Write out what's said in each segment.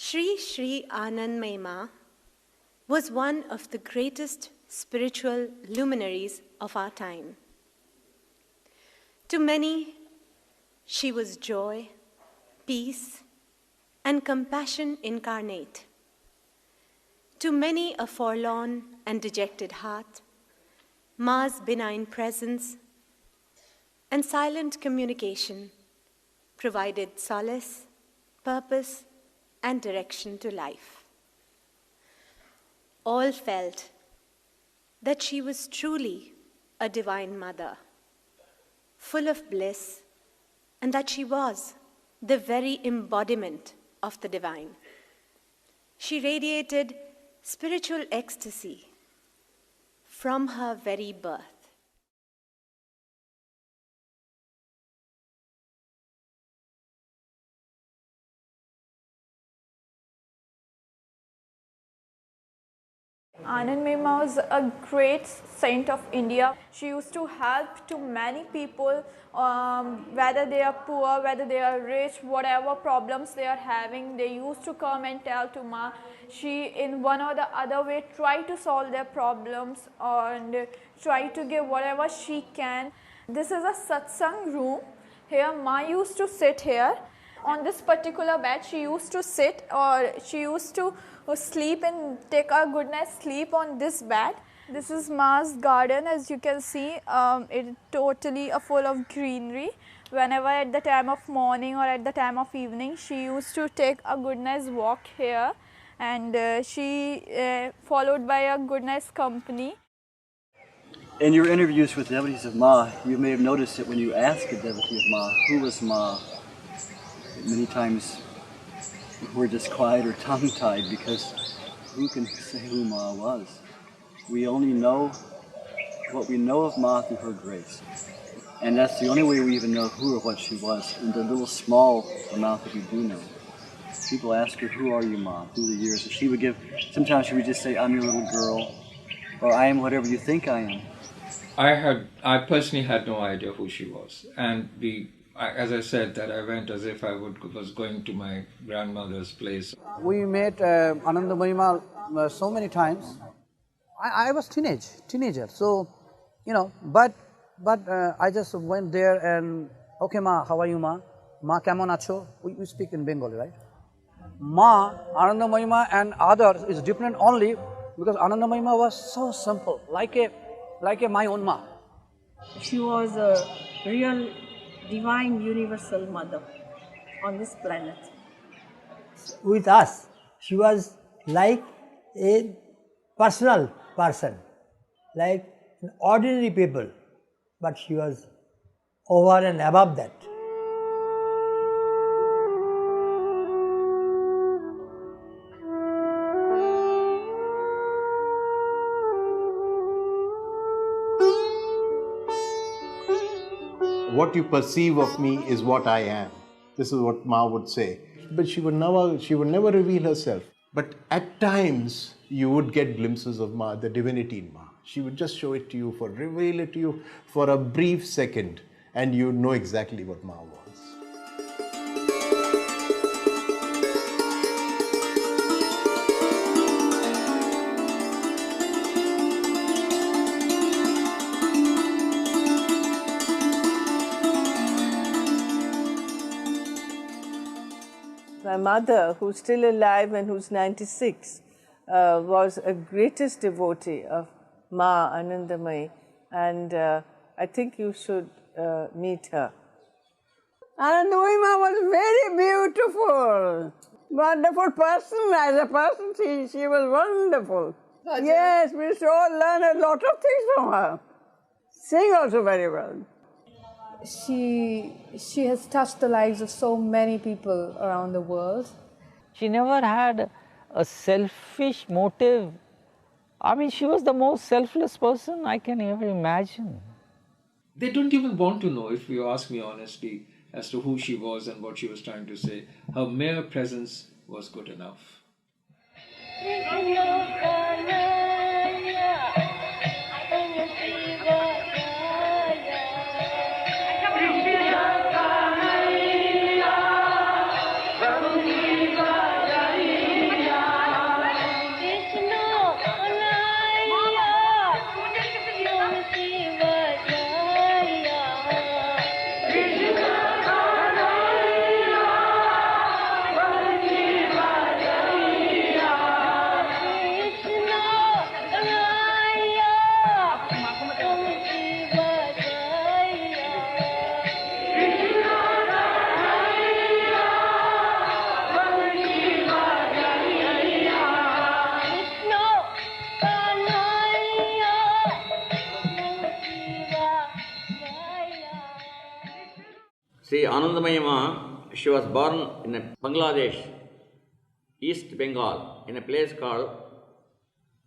Sri Ramana Maharshi Ma was one of the greatest spiritual luminaries of our time. To many, she was joy, peace, and compassion incarnate. To many a forlorn and dejected heart, Ma's benign presence and silent communication provided solace, purpose, and direction to life. All felt that she was truly a divine mother, full of bliss, and that she was the very embodiment of the divine. She radiated spiritual ecstasy from her very birth. Ananda Mayi Ma was a great saint of India. She used to help to many people, whether they are poor, whether they are rich, whatever problems they are having, they used to come and tell to Ma. She, in one or the other way, try to solve their problems and try to give whatever she can. This is a satsang room. Here Ma used to sit here. On this particular bed she used to sit, or she used to sleep and take a good night's sleep on this bed. This is Ma's garden. As you can see, it is totally full of greenery. Whenever at the time of morning or at the time of evening, she used to take a good night's walk here, and she followed by a good night's company. In your interviews with devotees of Ma, you may have noticed that when you ask a devotee of Ma, who was Ma, many times we're just quiet or tongue-tied, because who can say who Ma was? We only know what we know of Ma through her grace. And that's the only way we even know who or what she was, in the little small amount that we do know. People ask her, who are you, Ma, through the years. And she would give, sometimes she would just say, I'm your little girl, or I am whatever you think I am. I personally had no idea who she was. And as I said, that I went as if I was going to my grandmother's place. We met Ananda Mayi Ma so many times. I was teenager, so, you know, but I just went there and, okay Ma, how are you Ma? Ma kemon acho? We speak in Bengali, right? Ma, Ananda Mayi Ma and others is different only because Ananda Mayi Ma was so simple, like a my own Ma. She was a real divine universal mother on this planet. With us, she was like a personal person, like ordinary people, but she was over and above that. What you perceive of me is what I am. This is what Ma would say. But she would never reveal herself. But at times, you would get glimpses of Ma, the divinity in Ma. She would just show it to you, reveal it to you for a brief second, and you know exactly what Ma was. My mother, who's still alive and who's 96, was a greatest devotee of Ma Ananda Mayi, and I think you should meet her. Ananda Mayi Ma was very beautiful, wonderful person. As a person, she was wonderful. Yes, we should all learn a lot of things from her. Sing also very well. She has touched the lives of so many people around the world. She never had a selfish motive. I mean, she was the most selfless person I can ever imagine. They don't even want to know, if you ask me honestly, as to who she was and what she was trying to say. Her mere presence was good enough. Ananda Mayi Ma, she was born in Bangladesh, East Bengal, in a place called,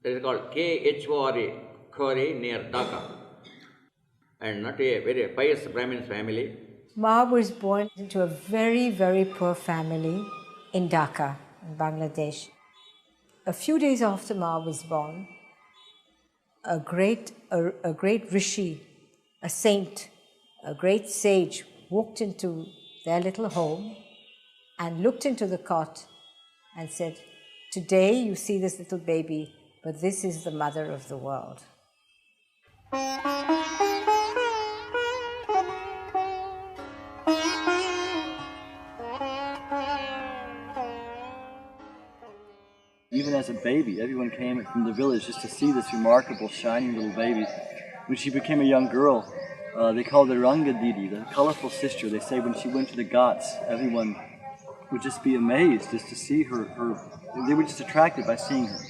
that is called Khore, Khore near Dhaka, and not a very pious Brahmin family. Ma was born into a very, very poor family in Dhaka, in Bangladesh. A few days after Ma was born, a great rishi, a saint, a great sage walked into their little home and looked into the cot and said, "Today you see this little baby, but this is the mother of the world." Even as a baby, everyone came from the village just to see this remarkable, shining little baby. When she became a young girl, they called her Ranga Didi, the colorful sister. They say when she went to the Ghats, everyone would just be amazed just to see her. They were just attracted by seeing her.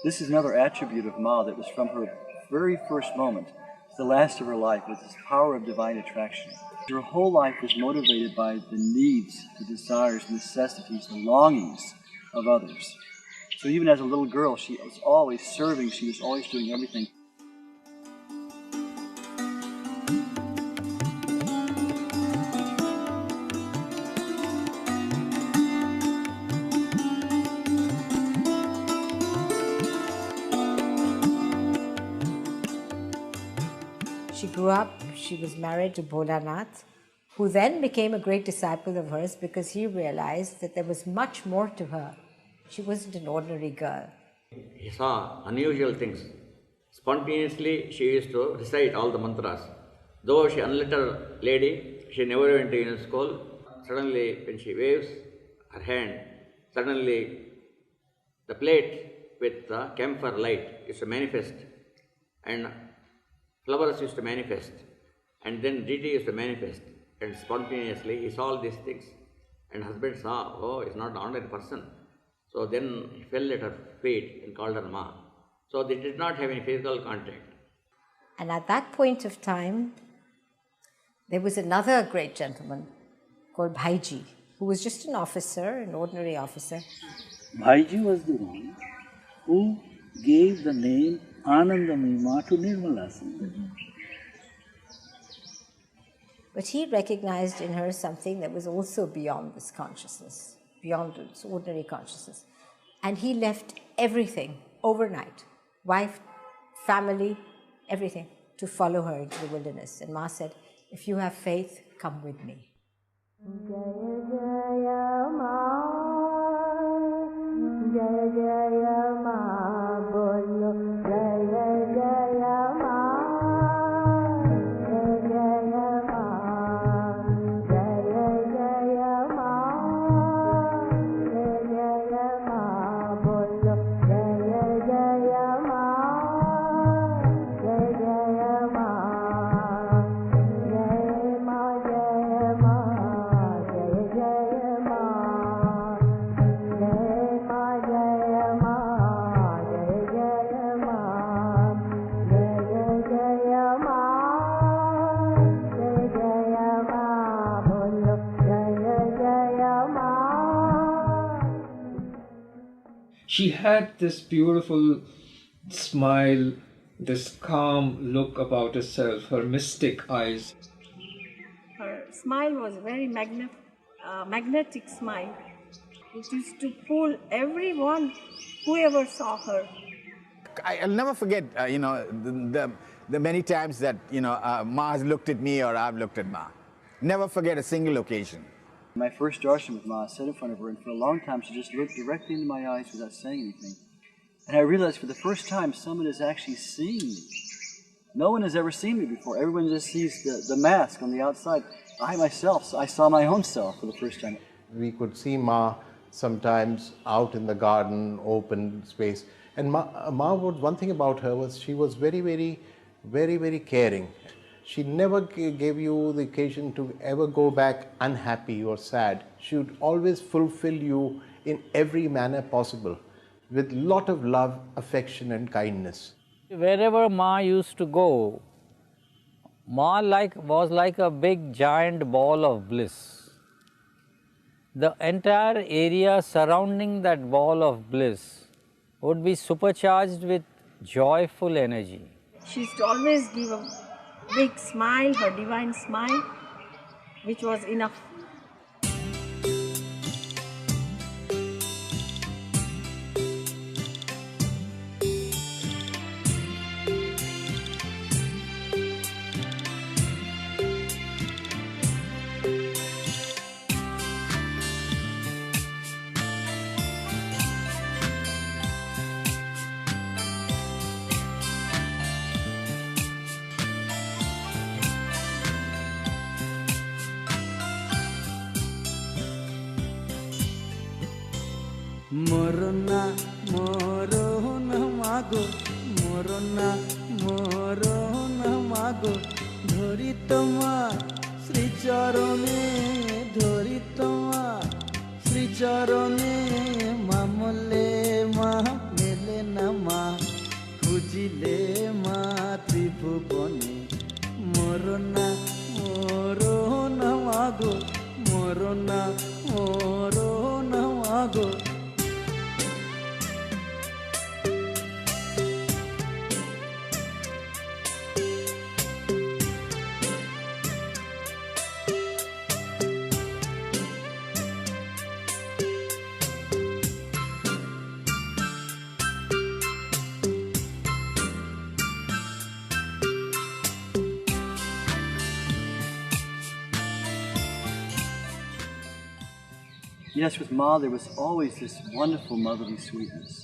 This is another attribute of Ma that was from her very first moment to the last of her life, with this power of divine attraction. Her whole life was motivated by the needs, the desires, the necessities, the longings of others. So even as a little girl, she was always serving, she was always doing everything. She grew up, she was married to Bholanath, who then became a great disciple of hers because he realized that there was much more to her. She wasn't an ordinary girl. He saw unusual things. Spontaneously, she used to recite all the mantras. Though she unlettered lady, she never went to any school. Suddenly, when she waves her hand, suddenly the plate with the camphor light used to manifest, and flowers used to manifest, and then deity used to manifest, and spontaneously he saw all these things, and husband saw, oh, it's not an ordinary person. So then he fell at her feet and called her Ma. So they did not have any physical contact. And at that point of time, there was another great gentleman called Bhaiji, who was just an officer, an ordinary officer. Bhaiji was the one who gave the name Ananda Mayi Ma to Nirmala Singh. But he recognized in her something that was also beyond this consciousness, beyond its ordinary consciousness. And he left everything overnight, wife, family, everything, to follow her into the wilderness. And Ma said, "If you have faith, come with me." She had this beautiful smile, this calm look about herself, her mystic eyes. Her smile was a very magnetic smile. It used to pull everyone, whoever saw her. I'll never forget, the many times that, Ma has looked at me or I've looked at Ma. Never forget a single occasion. My first darshan with Ma, I sat in front of her, and for a long time she just looked directly into my eyes without saying anything. And I realized for the first time someone is actually seeing me. No one has ever seen me before. Everyone just sees the mask on the outside. I myself, I saw my own self for the first time. We could see Ma sometimes out in the garden, open space. And Ma, one thing about her was she was very, very, very, very caring. She never gave you the occasion to ever go back unhappy or sad. She would always fulfill you in every manner possible with lot of love, affection and kindness. Wherever Ma used to go, Ma was like a big giant ball of bliss. The entire area surrounding that ball of bliss would be supercharged with joyful energy. She used to always give a big smile, her divine smile, which was enough. Morona, morona mago, morona, morona mago, dhori toma, Sri Charone, dhori toma, Sri Charone, mamole ma, mele na ma, khujile ma, tribhubone, morona, morona mago, morona, morona mago. Yes, with Ma, there was always this wonderful motherly sweetness.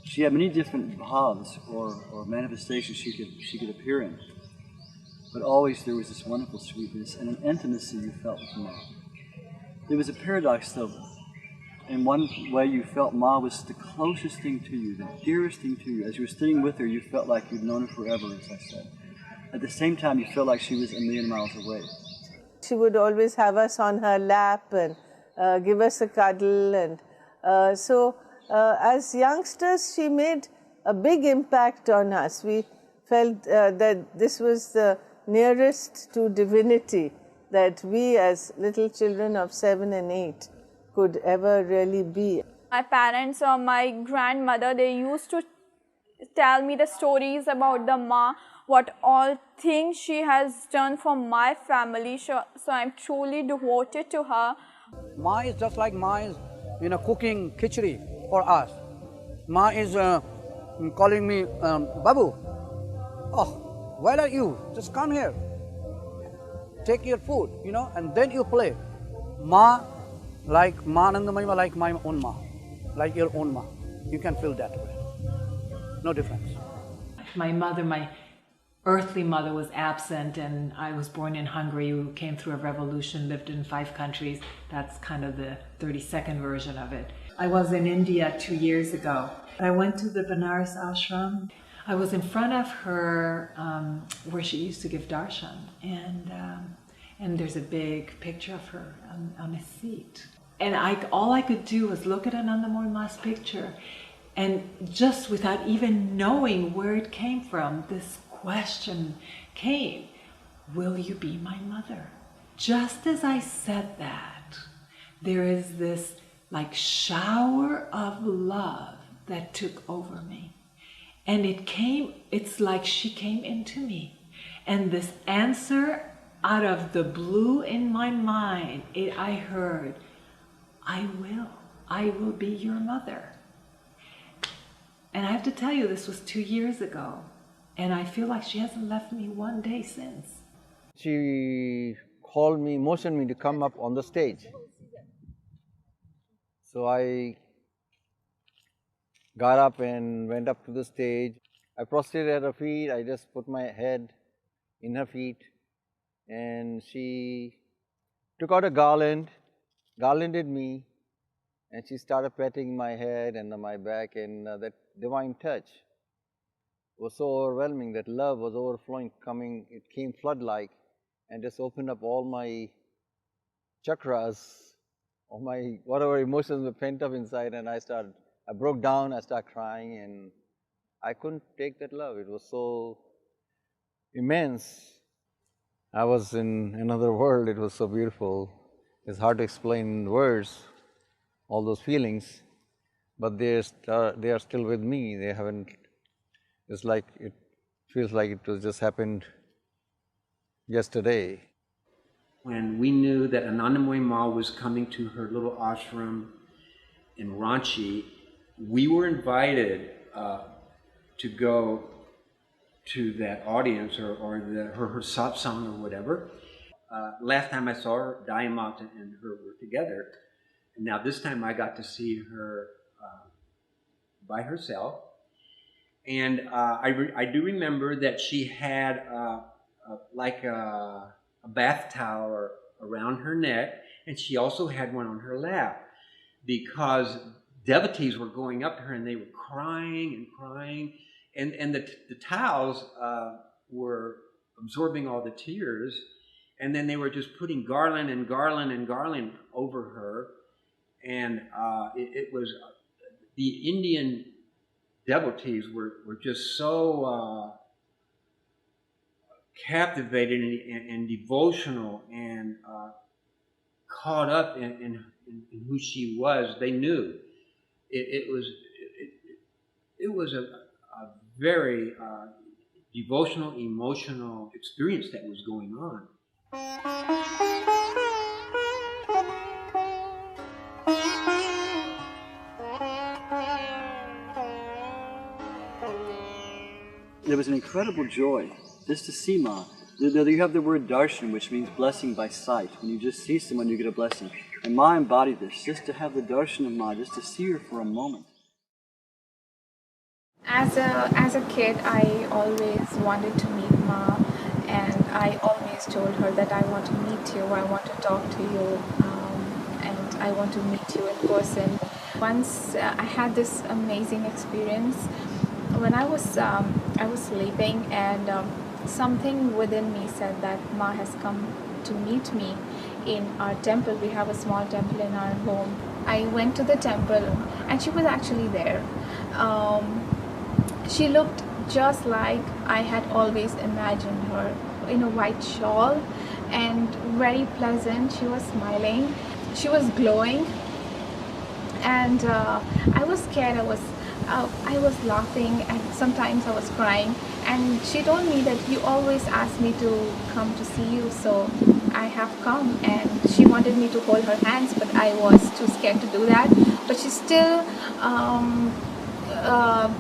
She had many different bhavs or manifestations she could appear in, but always there was this wonderful sweetness and an intimacy you felt with Ma. There was a paradox, though. In one way, you felt Ma was the closest thing to you, the dearest thing to you. As you were sitting with her, you felt like you'd known her forever, as I said. At the same time, you felt like she was a million miles away. She would always have us on her lap and give us a cuddle, and so as youngsters she made a big impact on us. We felt that this was the nearest to divinity that we as little children of 7 and 8 could ever really be. My parents or my grandmother, they used to tell me the stories about the Ma, what all things she has done for my family, so I'm truly devoted to her. Ma is just like Ma is, cooking khichdi for us. Ma is calling me, Babu, oh, where are you? Just come here. Take your food, and then you play. Ma, like Ma Ananda Mayi Ma, like my own Ma, like your own Ma. You can feel that way. No difference. My mother, my earthly mother, was absent, and I was born in Hungary. We came through a revolution, lived in 5 countries. That's kind of the 32nd version of it. I was in India 2 years ago. I went to the Benares ashram. I was in front of her where she used to give darshan, and there's a big picture of her on a seat. And all I could do was look at Ananda Mayi Ma's picture, and just without even knowing where it came from, this question came, will you be my mother? Just as I said that, there is this like shower of love that took over me. And it's like she came into me. And this answer out of the blue in my mind, I heard, I will be your mother. And I have to tell you, this was 2 years ago. And I feel like she hasn't left me one day since. She called me, motioned me to come up on the stage. So I got up and went up to the stage. I prostrated at her feet. I just put my head in her feet. And she took out a garlanded me, and she started petting my head and my back, and that divine touch was so overwhelming. That love was overflowing, it came flood-like, and just opened up all my chakras, all my whatever emotions were pent up inside, and I broke down, I started crying, and I couldn't take that love. It was so immense. I was in another world. It was so beautiful. It's hard to explain in words all those feelings, but they are still with me. They haven't. It's like it feels like it was just happened yesterday. When we knew that Ananda Mayi Ma was coming to her little ashram in Ranchi, we were invited to go to that audience or her satsang or whatever. Last time I saw her, Dayamata and her were together. And now this time I got to see her by herself. And I do remember that she had like a bath towel around her neck, and she also had one on her lap, because devotees were going up to her and they were crying and crying, and the towels were absorbing all the tears, and then they were just putting garland and garland and garland over her, and it was the Indian devotees were just so captivated and devotional and caught up in who she was. They knew it was a very devotional, emotional experience that was going on. There was an incredible joy just to see Ma. You have the word darshan, which means blessing by sight. When you just see someone, you get a blessing. And Ma embodied this, just to have the darshan of Ma, just to see her for a moment. As a kid, I always wanted to meet Ma, and I always told her that I want to meet you, I want to talk to you, and I want to meet you in person. Once I had this amazing experience when I was sleeping, and something within me said that Ma has come to meet me in our temple. We have a small temple in our home. I went to the temple, and she was actually there. She looked just like I had always imagined her, in a white shawl, and very pleasant. She was smiling, she was glowing, and I was scared. I was laughing, and sometimes I was crying, and she told me that you always ask me to come to see you, so I have come. And she wanted me to hold her hands, but I was too scared to do that. But she still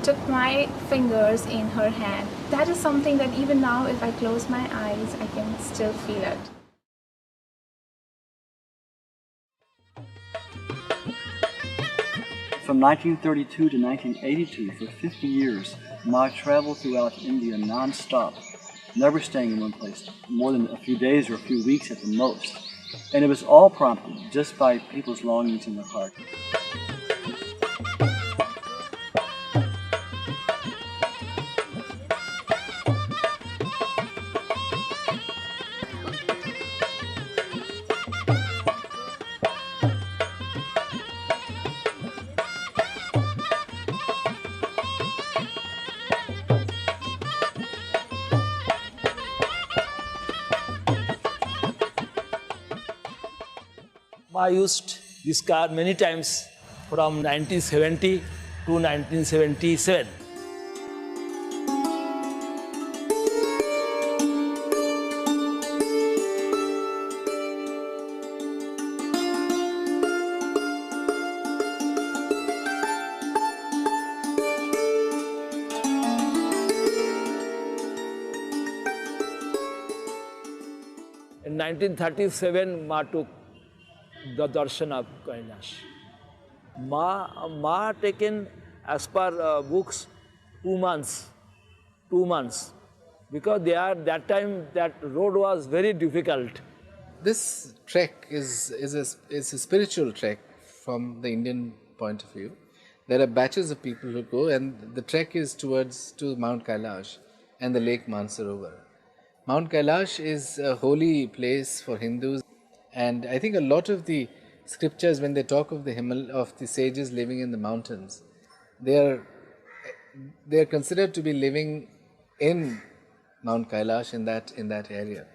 took my fingers in her hand. That is something that even now, if I close my eyes, I can still feel it. From 1932 to 1982, for 50 years, Ma traveled throughout India non-stop, never staying in one place, more than a few days or a few weeks at the most. And it was all prompted just by people's longings in their heart. I used this car many times from 1970 to 1977. In 1937, Ma took the darshan of Kailash. Ma taken, as per books, 2 months, because that time that road was very difficult. This trek is a spiritual trek from the Indian point of view. There are batches of people who go, and the trek is to Mount Kailash and the Lake Mansarovar. Mount Kailash is a holy place for Hindus, and I think a lot of the scriptures, when they talk of the sages living in the mountains, they are considered to be living in Mount Kailash, in that area.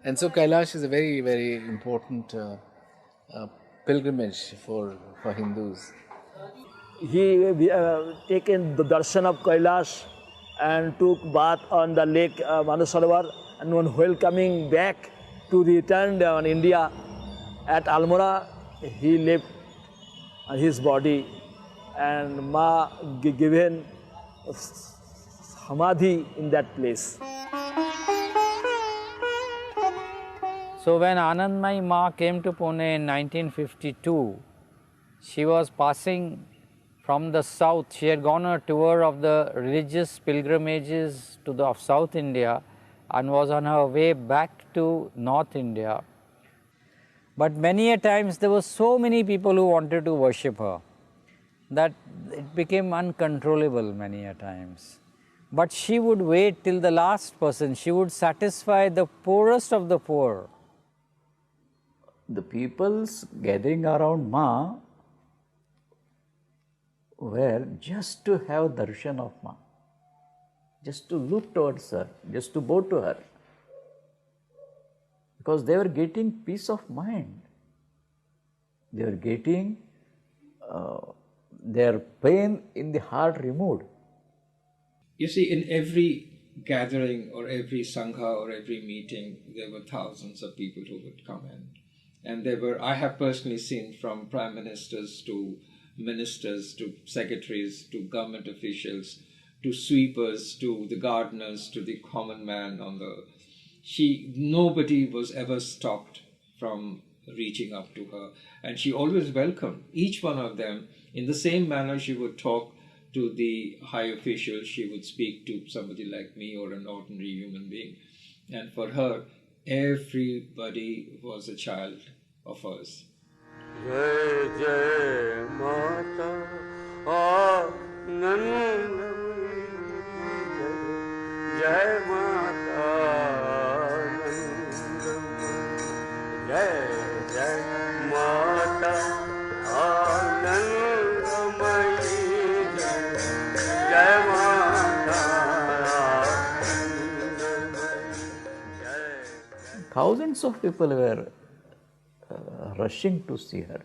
And so Kailash is a very, very important pilgrimage for Hindus. He taken the darshan of Kailash and took bath on the lake Manasarovar, and while coming back to return on India at Almora, he left his body, and Ma given samadhi in that place. So when Ananda Mayi Ma came to Pune in 1952, she was passing from the south. She had gone on a tour of the religious pilgrimages of South India and was on her way back to North India. But many a times there were so many people who wanted to worship her that it became uncontrollable many a times. But she would wait till the last person. She would satisfy the poorest of the poor. The peoples gathering around Ma were just to have darshan of Ma, just to look towards her, just to bow to her, because they were getting peace of mind. They were getting their pain in the heart removed. You see, in every gathering or every sangha or every meeting, there were thousands of people who would come in. And I have personally seen from prime ministers to ministers to secretaries to government officials to sweepers to the gardeners to the common man nobody was ever stopped from reaching up to her. And she always welcomed each one of them. In the same manner she would talk to the high officials, she would speak to somebody like me or an ordinary human being. And for her, everybody was a child of hers. Jai Jai Mata Ananda Jai Mata Ananda Jai Jai Mata Ananda Mayi Jai Mata Thousands of people were rushing to see her.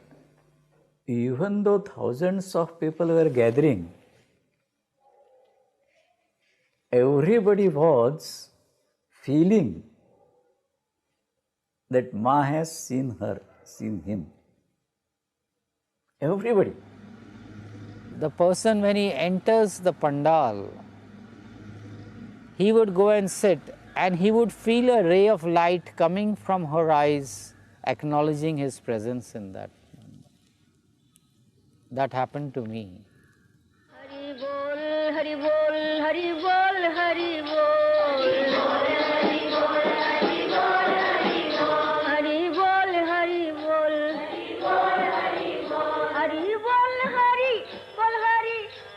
Even though thousands of people were gathering, everybody was feeling that Ma has seen her, seen him. Everybody. The person, when he enters the pandal, he would go and sit and he would feel a ray of light coming from her eyes, acknowledging his presence in that. That happened to me. Hari bol, Hari bol, Hari bol, Hari bol. Hari bol, Hari bol, Hari bol. Hari bol, Hari bol, Hari bol. Hari bol, Hari bol, Hari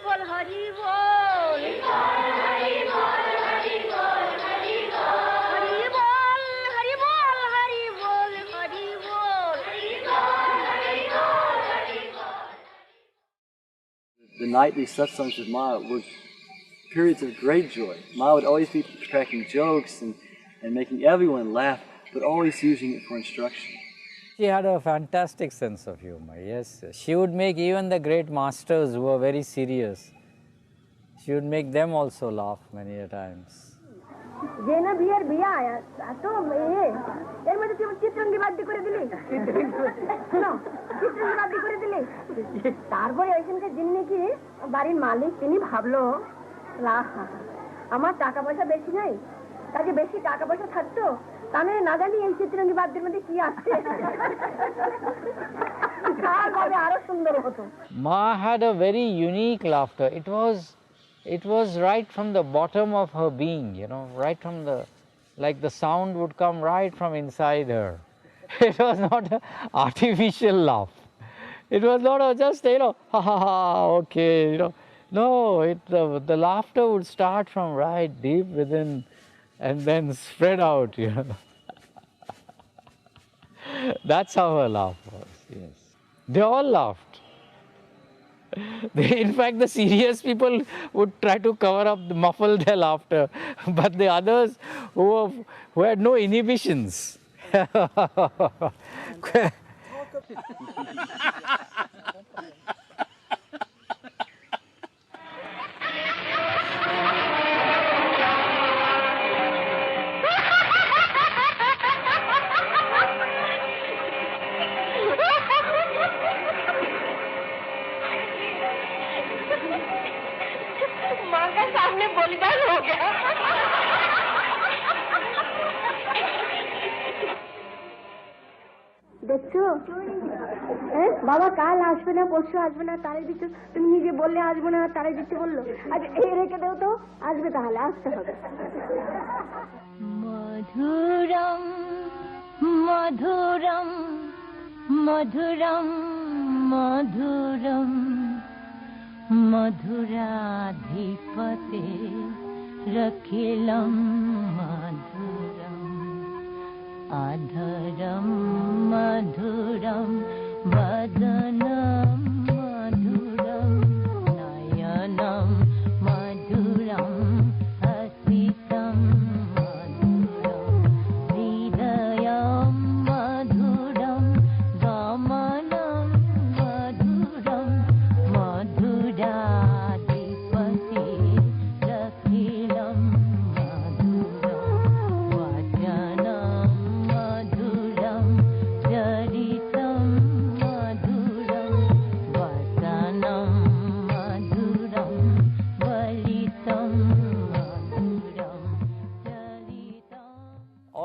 bol, Hari bol. Hari bol, Hari bol, Hari bol. Hari bol, Hari bol, Hari bol, Hari bol. Hari bol, Hari bol, Hari bol. The nightly satsangs with Ma were periods of great joy. Ma would always be cracking jokes and making everyone laugh, but always using it for instruction. She had a fantastic sense of humor, yes. She would make even the great masters who were very serious, she would make them also laugh many a times. जेना बियर बिया आया तो ये এর মধ্যে তুমি চিত্রঙ্গি বাদ্য করে দিলে শোনো চিত্রঙ্গি বাদ্য করে দিলে তারপরে ওইখানকে যিনি কি বাড়ির মালিক তিনি ভাবলো আমার টাকা পয়সা বেশি নাই কাজে বেশি টাকা পয়সা থাকতো তাহলে না জানি এই চিত্রঙ্গি বাদ্যের মধ্যে কি আছে তাহলে আরো সুন্দর হতো Ma had a very unique laughter. It was right from the bottom of her being, you know, right from like the sound would come right from inside her. It was not an artificial laugh. It was not just, you know, ha ha ha, okay, you know. No, the laughter would start from right deep within and then spread out, you know. That's how her laugh was, yes. They all laughed. In fact, the serious people would try to cover up, muffle their laughter, but the others who had no inhibitions. माँ का सामने बोलीदार हो गया দেখছো বাবা কাল আসবে না পরশু আসবে না তাড়িয়ে দিচ্ছ তুমি নিজে বললে আসবে না তাড়িয়ে দিতে বললো আজ এই রেখে দেও তো আসবে তাহলে আসতে হবে মধুরম মধুরম মধুরম মধুরম মধুরাধিপতে রখিলম মধুরম আধরম মধুরম বদনম মধুরম নয়নম মধুরম হসিতম মধুরম হৃদয়ম মধুরম গমনম মধুরম মধুরাধিপতি রখিলম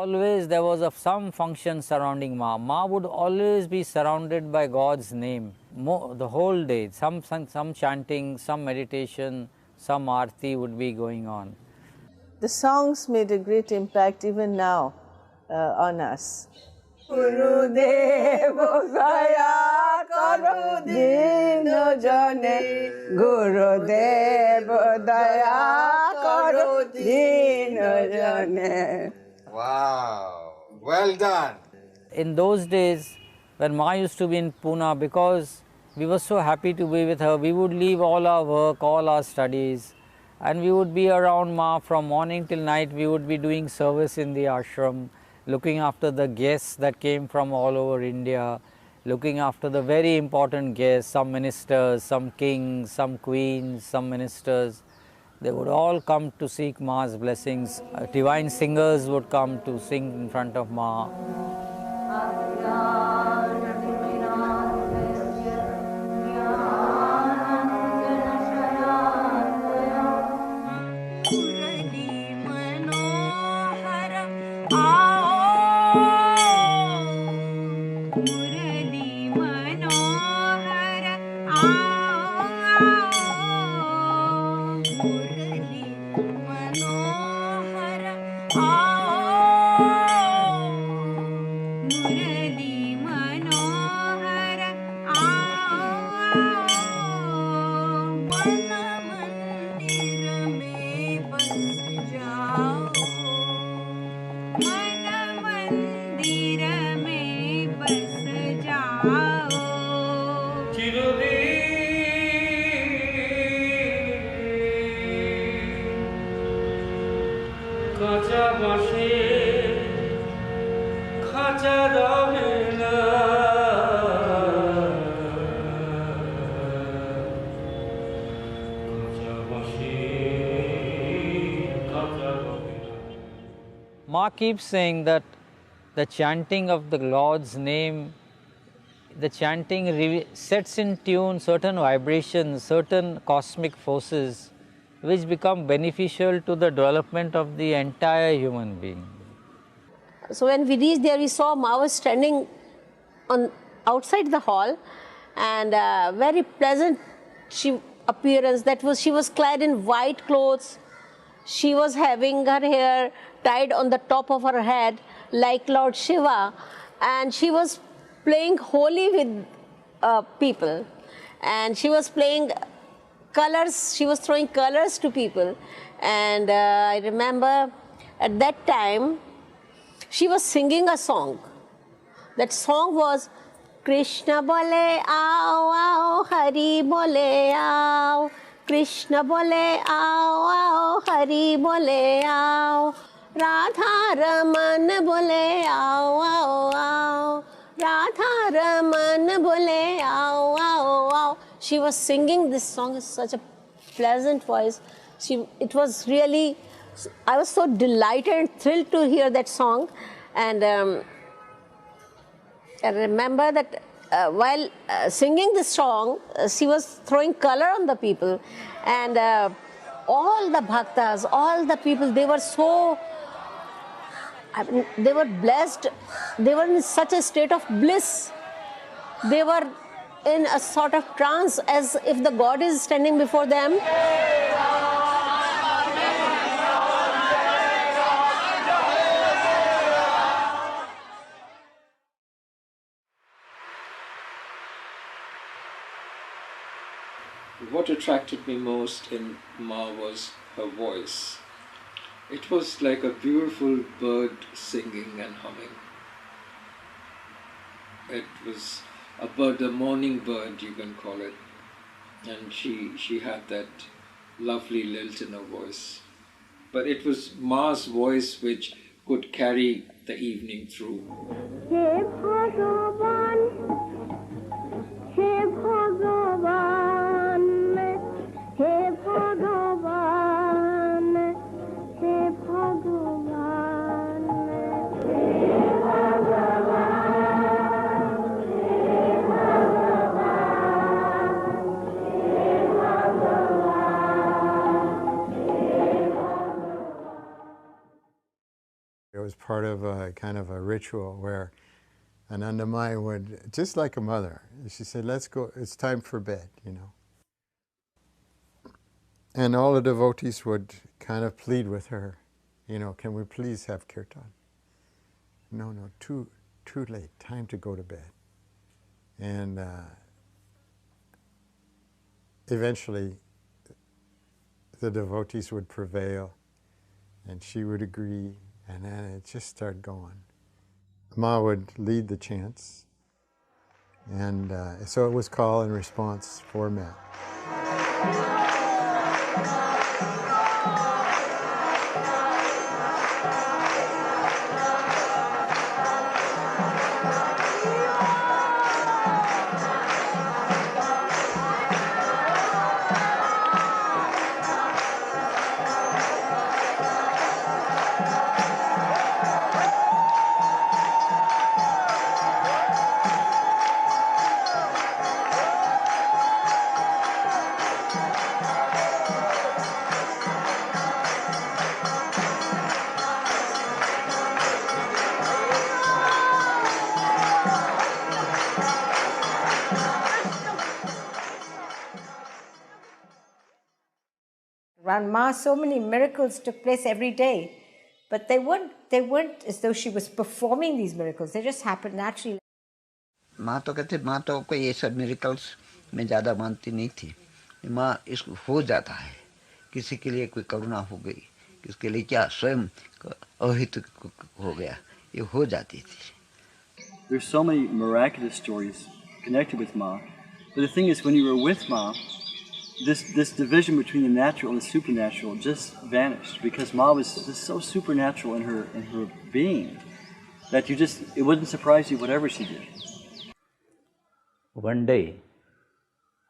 Always there was some function surrounding Ma. Ma would always be surrounded by God's name the whole day. Some chanting, some meditation, some arti would be going on. The songs made a great impact even now on us. Gurudev Gaya Karo Dino Jane Gurudev Daya Karo Dino Jane. Wow, well done. In those days, when Ma used to be in Pune, because we were so happy to be with her, we would leave all our work, all our studies, and we would be around Ma from morning till night. We would be doing service in the ashram, looking after the guests that came from all over India, looking after the very important guests, some ministers, some kings, some queens, some ministers. They would all come to seek Ma's blessings. Divine singers would come to sing in front of Ma. Ma keeps saying that the chanting of the Lord's name, the chanting sets in tune certain vibrations, certain cosmic forces which become beneficial to the development of the entire human being. So when we reached there, we saw Ma was standing outside the hall, and very pleasant appearance. She was clad in white clothes. She was having her hair tied on the top of her head like Lord Shiva, and she was playing Holi with people, and she was playing colors. She was throwing colors to people, and I remember at that time she was singing a song. That song was Krishna bole aao aao, Hari bole aao. Krishna bole aao aao, Hari bole aao. Radha Raman bole aao aao aao. Radha Raman bole aao aao aao. She was singing this song in such a pleasant voice. It was really, I was so delighted and thrilled to hear that song. And I remember that while singing this song, she was throwing color on the people. And all the bhaktas, all the people, they were so, I mean, they were blessed. They were in such a state of bliss. They were in a sort of trance, as if the God is standing before them. What attracted me most in Ma was her voice. It was like a beautiful bird singing and humming. It was a bird, a morning bird you can call it. And she had that lovely lilt in her voice. But it was Ma's voice which could carry the evening through. Hey Bhagavan, hey Bhagavan, hey Bhagavan, hey Bhagavan, hey It was part of a kind of a ritual where Ananda Mayi would, just like a mother, she said, let's go, it's time for bed, you know. And all the devotees would kind of plead with her, you know, can we please have kirtan? No, too late, time to go to bed. And eventually the devotees would prevail and she would agree, and then it just started going. Ma would lead the chants, and so it was call and response format. Around Ma, so many miracles took place every day, but they weren't as though she was performing these miracles. They just happened naturally. माँ तो कहते, माँ तो कोई ये सब miracles में ज़्यादा मानती नहीं थी. माँ इसको हो जाता है, किसी के लिए कोई करुणा हो गई, किसके लिए क्या स्वयं अहित हो गया, ये हो जाती थी. There's so many miraculous stories connected with Ma, but the thing is, when you were with Ma, this division between the natural and the supernatural just vanished, because Ma was just so supernatural in her being that it wouldn't surprise you whatever she did. One day,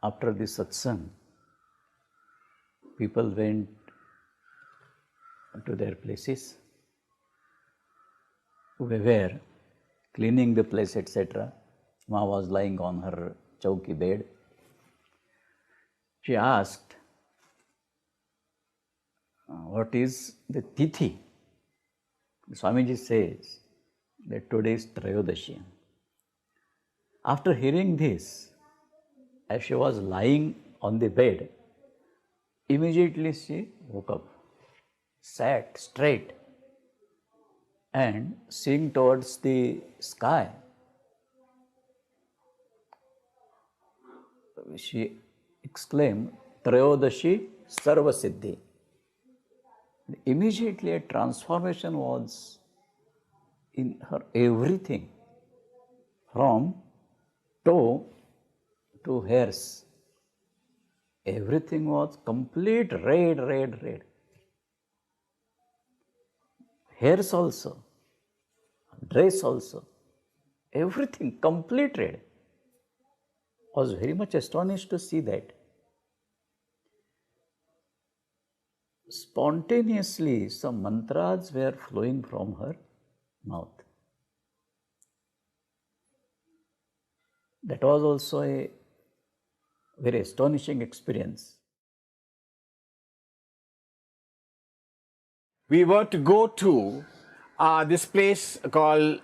after the satsang, people went to their places. We were cleaning the place, etc. Ma was lying on her chauki bed. She asked, what is the tithi? Swamiji says that today is Trayodashi. After hearing this, as she was lying on the bed, immediately she woke up, sat straight, and seeing towards the sky, she exclaimed, Trayodashi Sarva Siddhi. Immediately a transformation was in her everything, from toe to hairs, everything was complete red, red, red. Hairs also, dress also, everything complete red. I was very much astonished to see that. Spontaneously, some mantras were flowing from her mouth. That was also a very astonishing experience. We were to go to this place called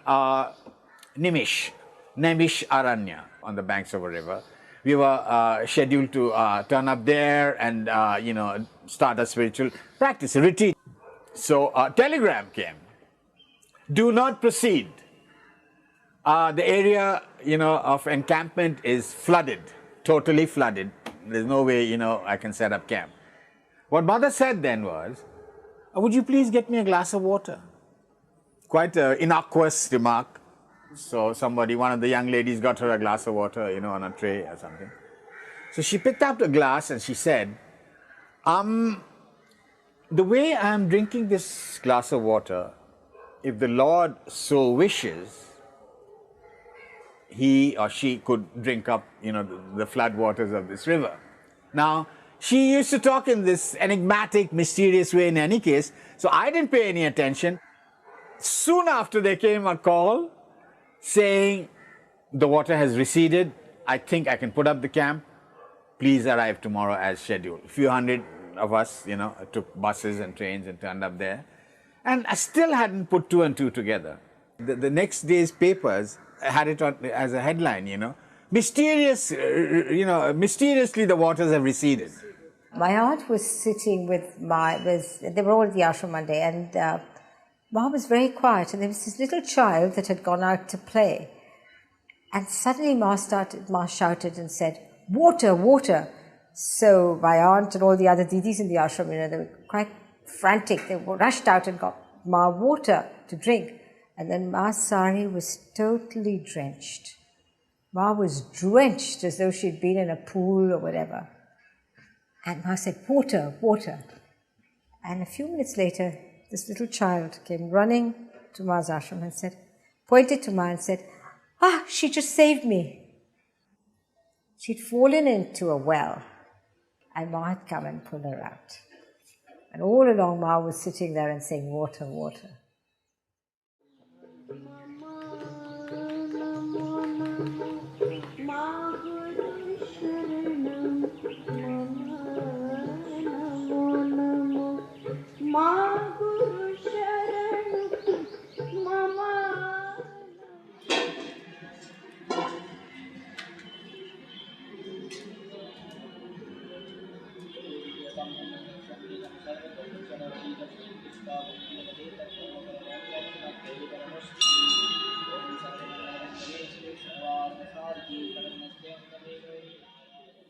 Nimish Aranya on the banks of a river. We were scheduled to turn up there and start a spiritual practice, a retreat. So a telegram came. Do not proceed. The area of encampment is flooded, totally flooded. There's no way I can set up camp. What Mother said then was, would you please get me a glass of water? Quite an innocuous remark. So one of the young ladies got her a glass of water, on a tray or something. So she picked up the glass and she said, the way I'm drinking this glass of water, if the Lord so wishes, he or she could drink up, the flood waters of this river. Now, she used to talk in this enigmatic, mysterious way in any case, so I didn't pay any attention. Soon after there came a call saying, the water has receded, I think I can put up the camp, please arrive tomorrow as scheduled. A few hundred of us, took buses and trains and turned up there. And I still hadn't put two and two together. The next day's papers had it on, as a headline, mysteriously the waters have receded. My aunt was sitting with they were all at the ashram one day, and Ma was very quiet, and there was this little child that had gone out to play. And suddenly Ma shouted and said, water, water. So my aunt and all the other didis in the ashram, they were quite frantic. They rushed out and got Ma water to drink. And then Ma's sari was totally drenched. Ma was drenched as though she'd been in a pool or whatever. And Ma said, water, water. And a few minutes later, this little child came running to Ma's ashram and pointed to Ma and said, she just saved me. She'd fallen into a well, and Ma had come and pulled her out. And all along, Ma was sitting there and saying, water, water.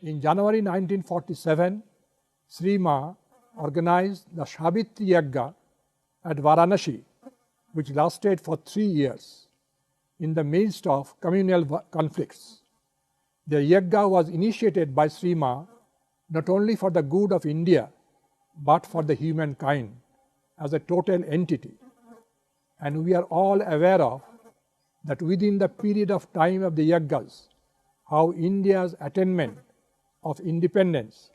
In January 1947, Sri Ma organized the Savitri Yagya at Varanasi, which lasted for 3 years in the midst of communal conflicts. The Yagya was initiated by Sri Ma not only for the good of India, but for the humankind as a total entity. And we are all aware of that within the period of time of the Yagyas, how India's attainment of independence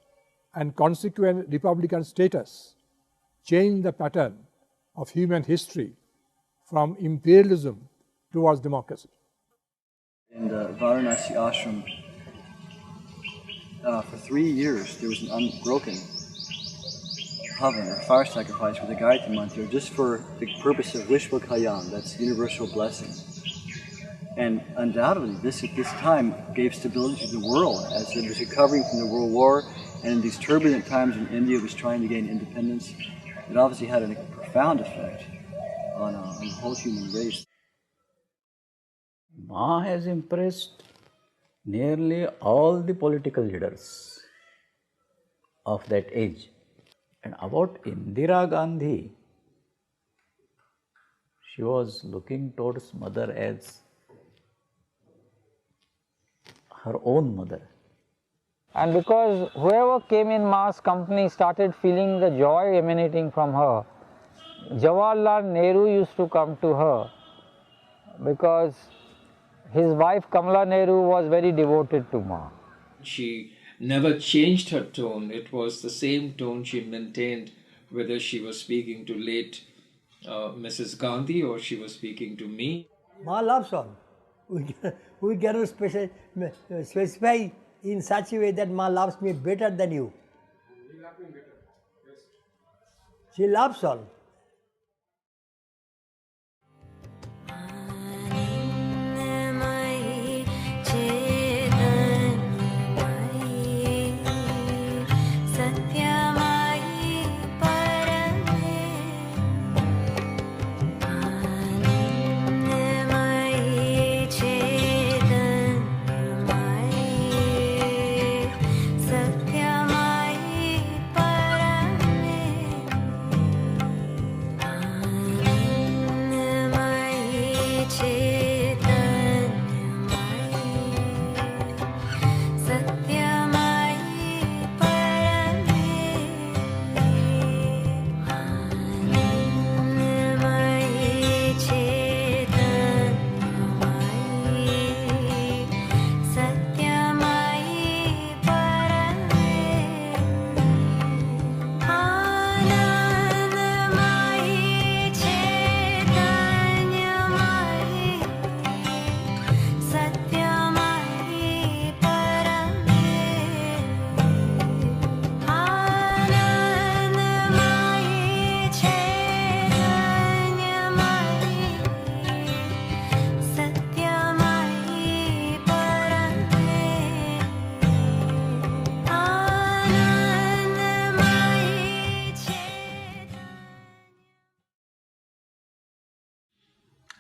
and consequent republican status changed the pattern of human history from imperialism towards democracy. In the Varanasi ashram, for 3 years, there was an unbroken havan or fire sacrifice with a Gayatri mantra just for the purpose of Vishwa Kalyan, that's universal blessing. And undoubtedly, this at this time gave stability to the world as it was recovering from the World War, and in these turbulent times when India was trying to gain independence, it obviously had a profound effect on the whole human race. Ma has impressed nearly all the political leaders of that age. And about Indira Gandhi, she was looking towards Mother as her own mother. And because whoever came in Ma's company started feeling the joy emanating from her, Jawaharlal Nehru used to come to her because his wife Kamala Nehru was very devoted to Ma. She never changed her tone. It was the same tone she maintained whether she was speaking to late Mrs. Gandhi or she was speaking to me. Ma loves all. We cannot specify in such a way that Ma loves me better than you. She loves all.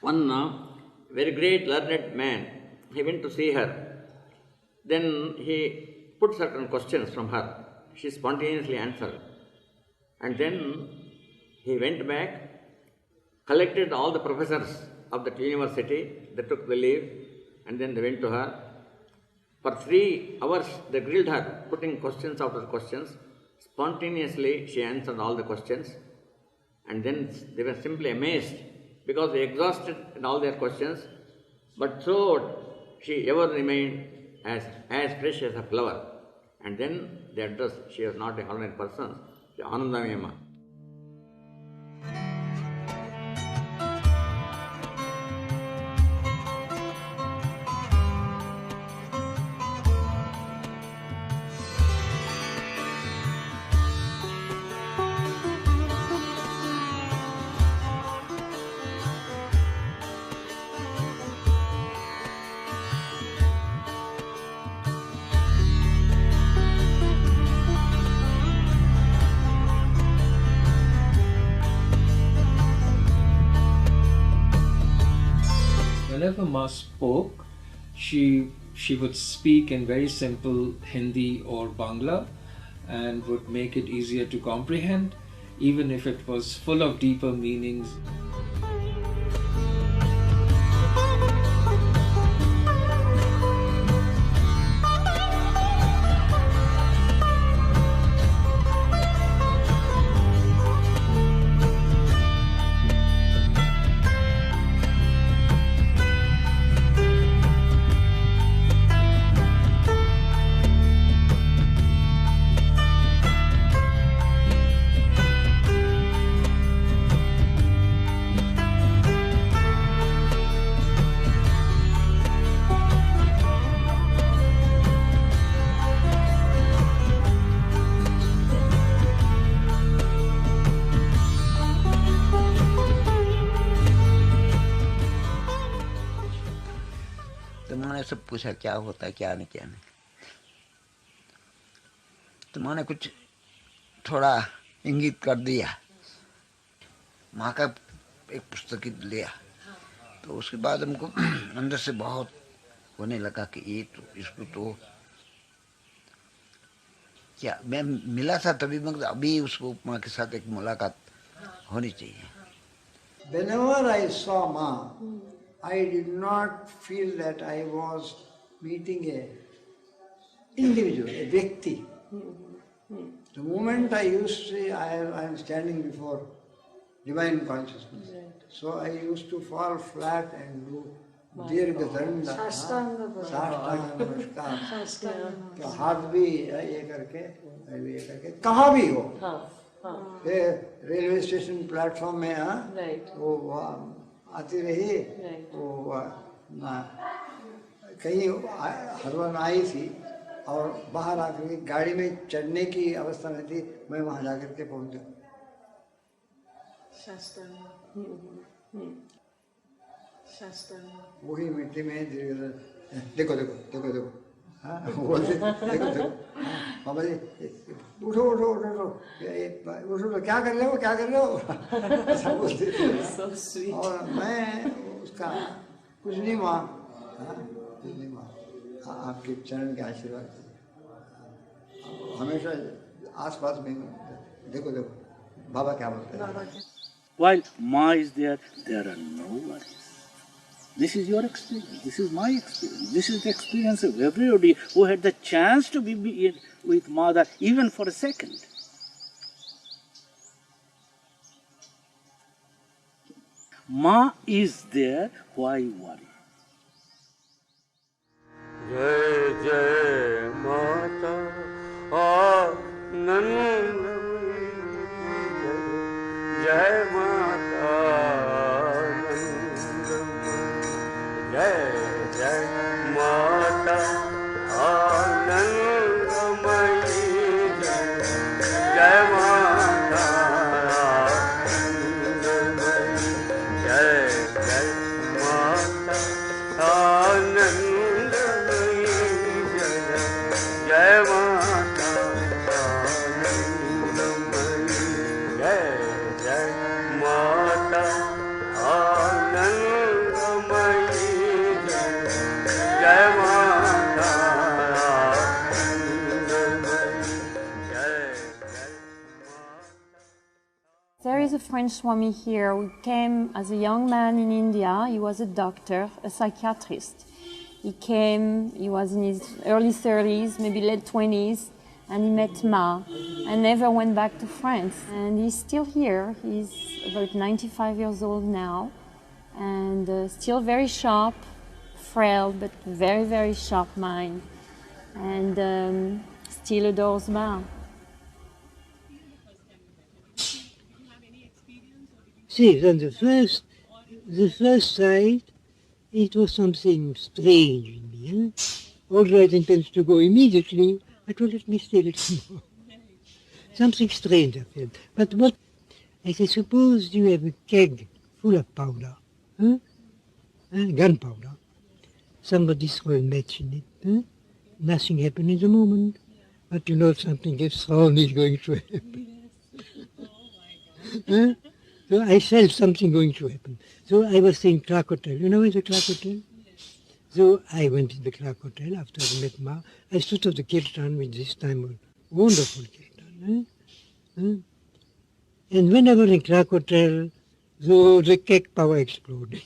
One very great learned man, he went to see her. Then he put certain questions from her. She spontaneously answered. And then he went back, collected all the professors of that university, they took the leave, and then they went to her. For 3 hours they grilled her, putting questions after questions. Spontaneously she answered all the questions, and then they were simply amazed because they exhausted in all their questions, but so she ever remained as fresh as a flower. And then they addressed, she was not a ordinary person, she was Ananda Mayi Ma. Whenever Ma spoke, she would speak in very simple Hindi or Bangla and would make it easier to comprehend, even if it was full of deeper meanings. सब पूछा क्या होता है क्या नहीं क्या नहीं, तो मैंने कुछ थोड़ा इंगित कर दिया। माँ का एक पुस्तक लिया तो उसके बाद हमको अंदर से बहुत होने लगा कि ये तो इसको तो क्या मैं मिला था तभी, मगर अभी उसको माँ के साथ एक मुलाकात होनी चाहिए। Whenever I saw Ma, I did not feel that I was meeting a individual, a Vyakti. The moment I used to say I am standing before divine consciousness, so I used to fall flat and do Dirgha Danda, Sastanga Namaskar, हाथ भी ये करके कहाँ भी हो, railway station platform में वो आती रही, वो कहीं हरवन आई थी और बाहर आकर के गाड़ी में चढ़ने की अवस्था में थी, मैं वहाँ जाकर के पहुँच गया। वही मिट्टी में देखो देखो देखो देखो, हाँ बोलते देखो देखो, बाबा जी उठो उठो उठो उठो उठो तो क्या कर रहे हो क्या कर रहे हो, ऐसा बोलते थे। और मैं उसका कुछ नहीं माँ, कुछ नहीं माँ, आपके चरण के आशीर्वाद हमेशा आसपास में देखो देखो बाबा क्या बोलते हैं। While Ma is there, there are no worries. This is your experience, this is my experience, this is the experience of everybody who had the chance to be with Mother even for a second. Ma is there, why worry? Jai Jai Mata Ananda Jai Mata Ananda Jai Jai Mata Ananda Mayi Jai Mata Ananda Mayi Jai Jai Mata Ananda Mayi Jai Mata Ananda Mayi Jai Jai Mata Ananda Mayi Jai Mata Ananda Mayi Jai Jai. There is a French Swami here who came as a young man in India. He was a doctor, a psychiatrist. He came, he was in his early 30s, maybe late 20s, and he met Ma and never went back to France. And he's still here. He's about 95 years old now and still very sharp, frail, but very, very sharp mind, and still adores Ma. See, on the first sight, it was something strange in me. Although I intended to go immediately, I thought, let me stay a little more. Something strange I felt. But what? I said, suppose you have a keg full of powder, gunpowder. Somebody throw a match in it. Nothing happened in the moment. But you know something gets thrown is going to happen. So I felt something going to happen. So I was saying Clark Hotel. You know where's the Clark Hotel? So I went to the Clark Hotel after I met Ma. I stood at the kirtan, which this time was wonderful kirtan. And when I was in Clark Hotel, so the cake power exploded.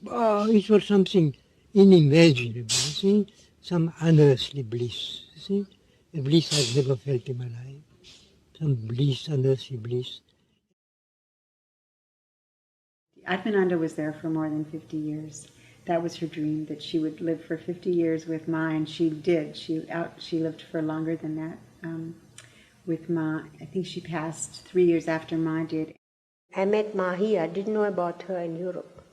Oh, it was something unimaginable, see? Some unearthly bliss, see? A bliss I've never felt in my life. Some bliss, unearthly bliss. Atmananda was there for more than 50 years. That was her dream, that she would live for 50 years with Ma, and she did. She lived for longer than that with Ma. I think she passed 3 years after Ma did. I met Ma here. I didn't know about her in Europe.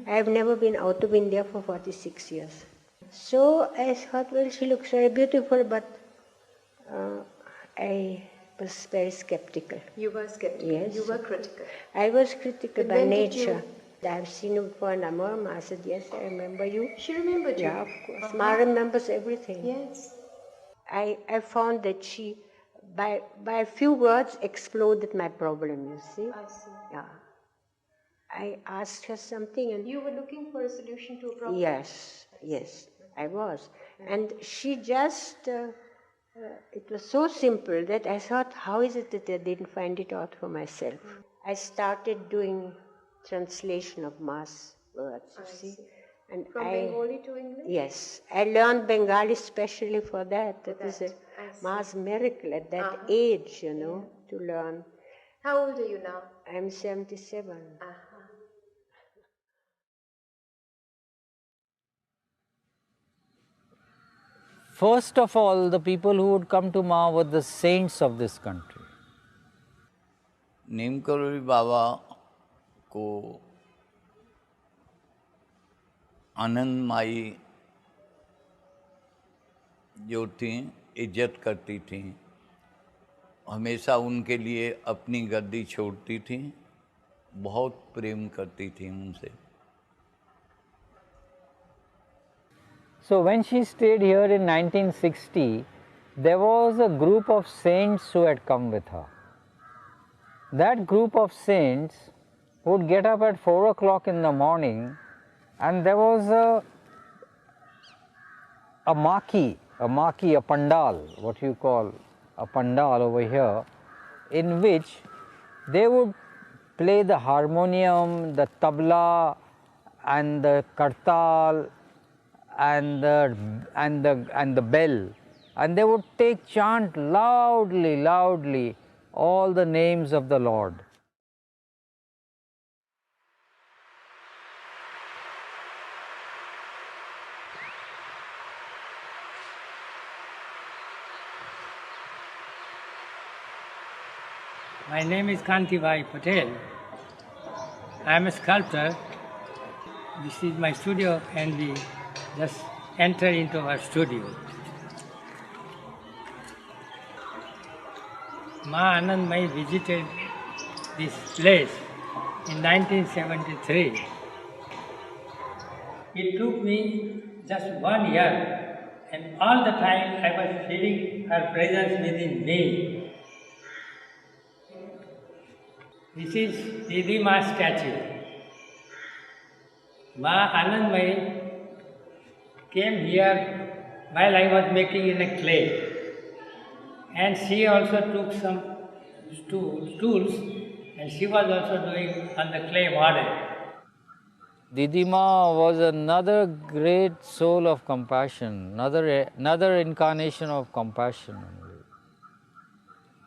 I have never been out of India for 46 years. So I thought, well, she looks very beautiful, but I was very skeptical. You were skeptical? Yes. You were critical? I was critical But by when did nature. I've seen you for a number of months. I said, yes, I remember you. She remembered you? Yeah, of course. Ma remembers everything. Yes. I found that she, by a few words, exploded my problem, you see. I see. Yeah. I asked her something and... You were looking for a solution to a problem? Yes, yes, I was. And she just... it was so simple that I thought, how is it that I didn't find it out for myself? I started doing translation of Ma's words, you see. And From Bengali to English? Yes, I learned Bengali specially for that. That is a Ma's miracle at that age, you know, to learn. How old are you now? I'm 77. First of all, the people who would come to Ma were the saints of this country. नीमकरोली बाबा को आनंद माई जो थी इज्जत करती थी, हमेशा उनके लिए अपनी गद्दी छोड़ती थी, बहुत प्रेम करती थी उनसे. So when she stayed here in 1960, there was a group of saints who had come with her. That group of saints would get up at 4 o'clock in the morning, and there was a marquee, a pandal, what you call a pandal over here, in which they would play the harmonium, the tabla, and the kartal, and the bell, and they would chant loudly all the names of the Lord. My name is Kantibai Patel. I am a sculptor. This is my studio, and we just enter into our studio. Ma Ananda Mayi visited this place in 1973. It took me just 1 year, and all the time I was feeling her presence within me. This is Didi Ma's statue. Ma Ananda Mayi came here while I was making in a clay, and she also took some tools, and she was also doing on the clay model. Didi Ma was another great soul of compassion, another incarnation of compassion.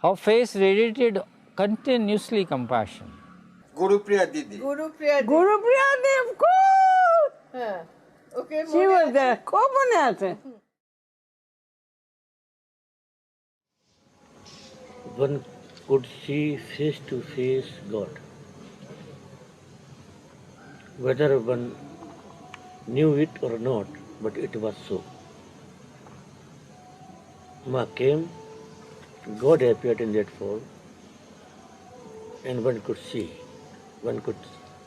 Her face radiated continuously compassion. Gurupriya Didi. Gurupriya Didi, of course! Okay, she was the coconut. One could see face to face God. Whether one knew it or not, but it was so. Ma came, God appeared in that form, and one could see, one could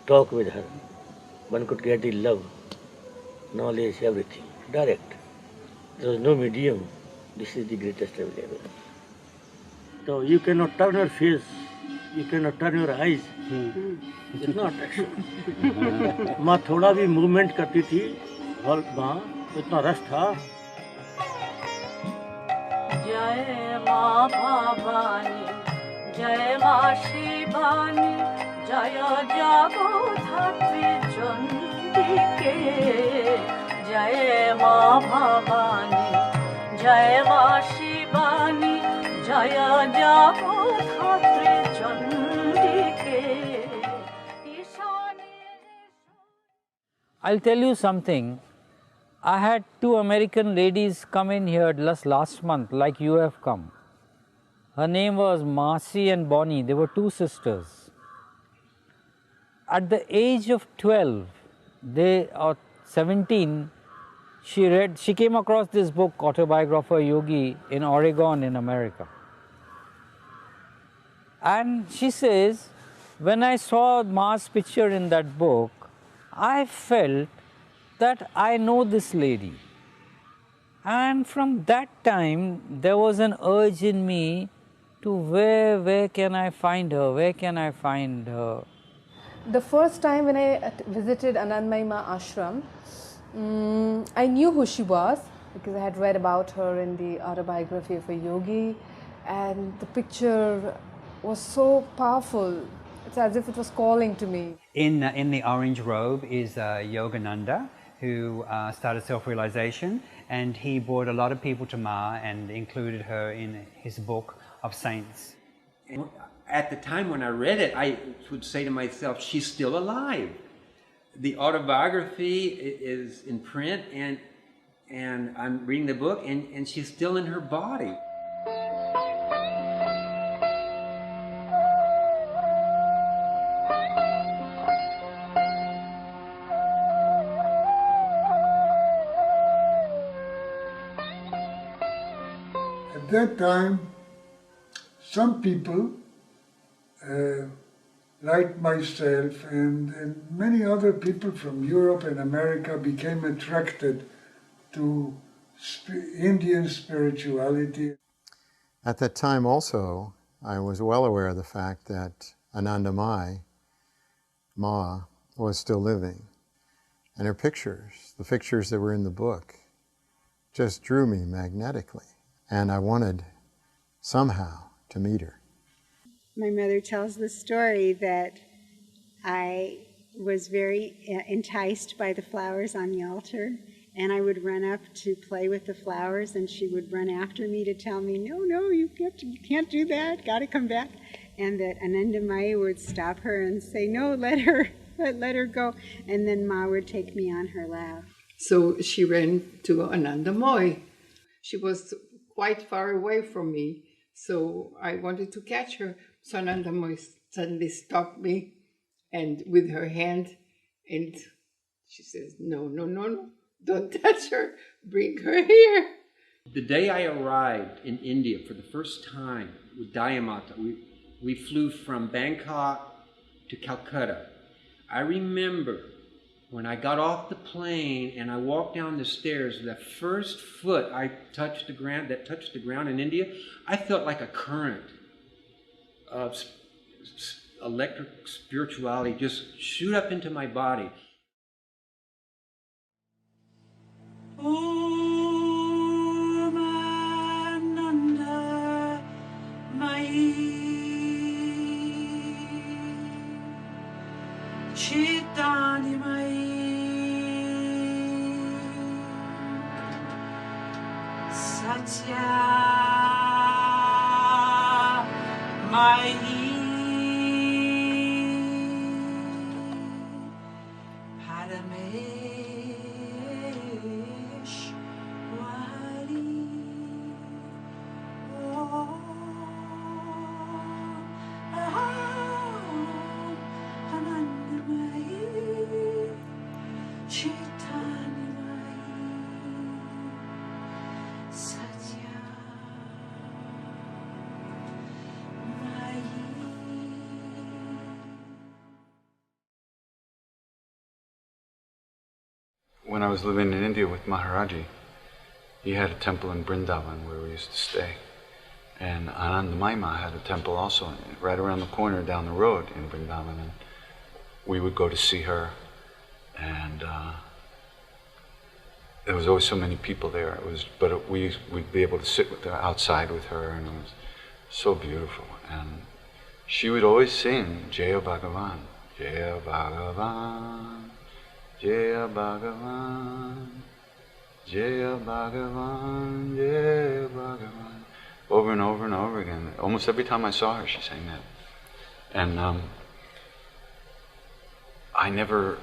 talk with her, one could get the love, knowledge, everything, direct. There was no medium. This is the greatest available. So you cannot turn your face, you cannot turn your eyes. It's not action. माँ थोड़ा भी movement करती थी, माँ इतना रस था. जय माँ भवानी, जय माँ शिवानी, जय जागो धात्री चंडिके. जय माँ भवानी, जय माँ शिवानी, जय जागो धात्री चंडिके. I'll tell you something. I had 2 American ladies come in here just last month, like you have come. Her name was Marcy and Bonnie. They were 2 sisters. At the age of 12, or 17, she came across this book, Autobiographer Yogi, in Oregon in America. And she says, when I saw Ma's picture in that book, I felt that I know this lady. And from that time, there was an urge in me to where can I find her, where can I find her. The first time when I visited Ananda Mayi Ma ashram, I knew who she was because I had read about her in the autobiography of a yogi, and the picture was so powerful. It's as if it was calling to me. In the orange robe is Yogananda, who started self-realization, and he brought a lot of people to Ma and included her in his book of saints. And at the time when I read it, I would say to myself, she's still alive. The autobiography is in print, and I'm reading the book, and she's still in her body. At that time, some people, like myself and many other people from Europe and America, became attracted to Indian spirituality. At that time also, I was well aware of the fact that Ananda Mayi Ma was still living. And her pictures, the pictures that were in the book, just drew me magnetically. And I wanted somehow to meet her. My mother tells the story that I was very enticed by the flowers on the altar, and I would run up to play with the flowers, and she would run after me to tell me, no, you can't do that, got to come back. And that Ananda Mayi would stop her and say, no, let her go. And then Ma would take me on her lap. So she ran to Ananda Mayi. She was quite far away from me, so I wanted to catch her. So Ananda Mayi suddenly stopped me, and with her hand, and she says, no, don't touch her, bring her here. The day I arrived in India for the first time with Dayamata, we flew from Bangkok to Calcutta. I remember when I got off the plane and I walked down the stairs, the first foot I touched the ground, that touched the ground in India, I felt like a current of electric spirituality just shoot up into my body. Om Ananda Mayi Chittani Mayi Satya Mayi When I was living in India with Maharaji, he had a temple in Vrindavan where we used to stay. And Ananda Mayi Ma had a temple also right around the corner down the road in Vrindavan. And we would go to see her, and there was always so many people there. We'd be able to sit with her, outside with her, and it was so beautiful. And she would always sing Jaya Bhagavan, Jaya Bhagavan, Jaya Bhagavan, Jaya Bhagavan, Jaya Bhagavan, over and over and over again. Almost every time I saw her, she sang that. And I never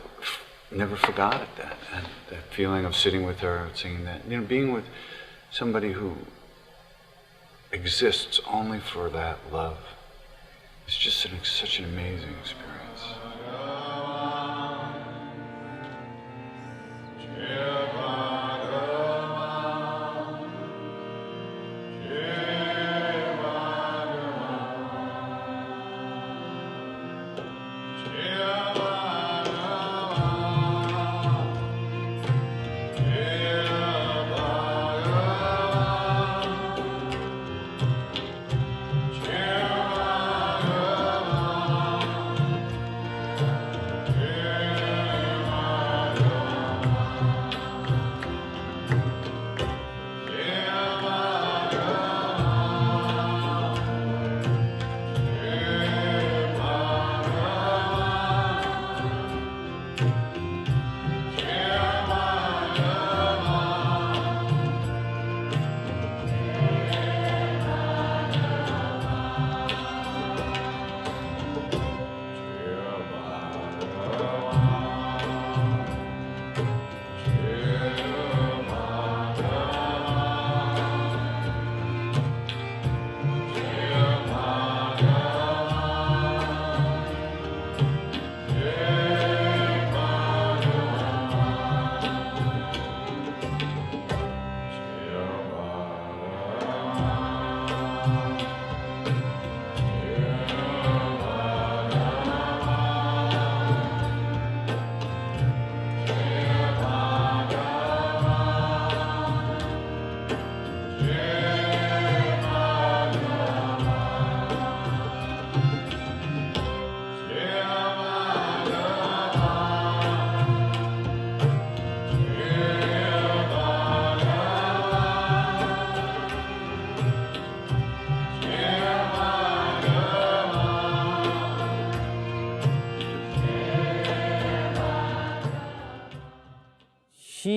forgot it, that feeling of sitting with her, singing that. You know, being with somebody who exists only for that love. It's just such an amazing experience.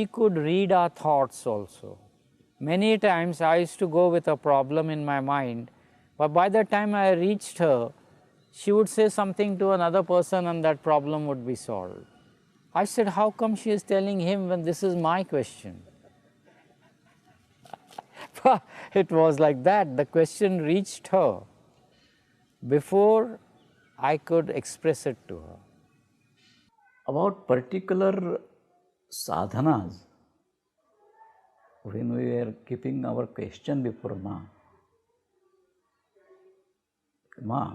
she could read our thoughts also. Many times I used to go with a problem in my mind, but by the time I reached her, she would say something to another person and that problem would be solved. I said, how come she is telling him when this is my question? It was like that. The question reached her before I could express it to her. About particular sadhanas, when we were keeping our question before Ma,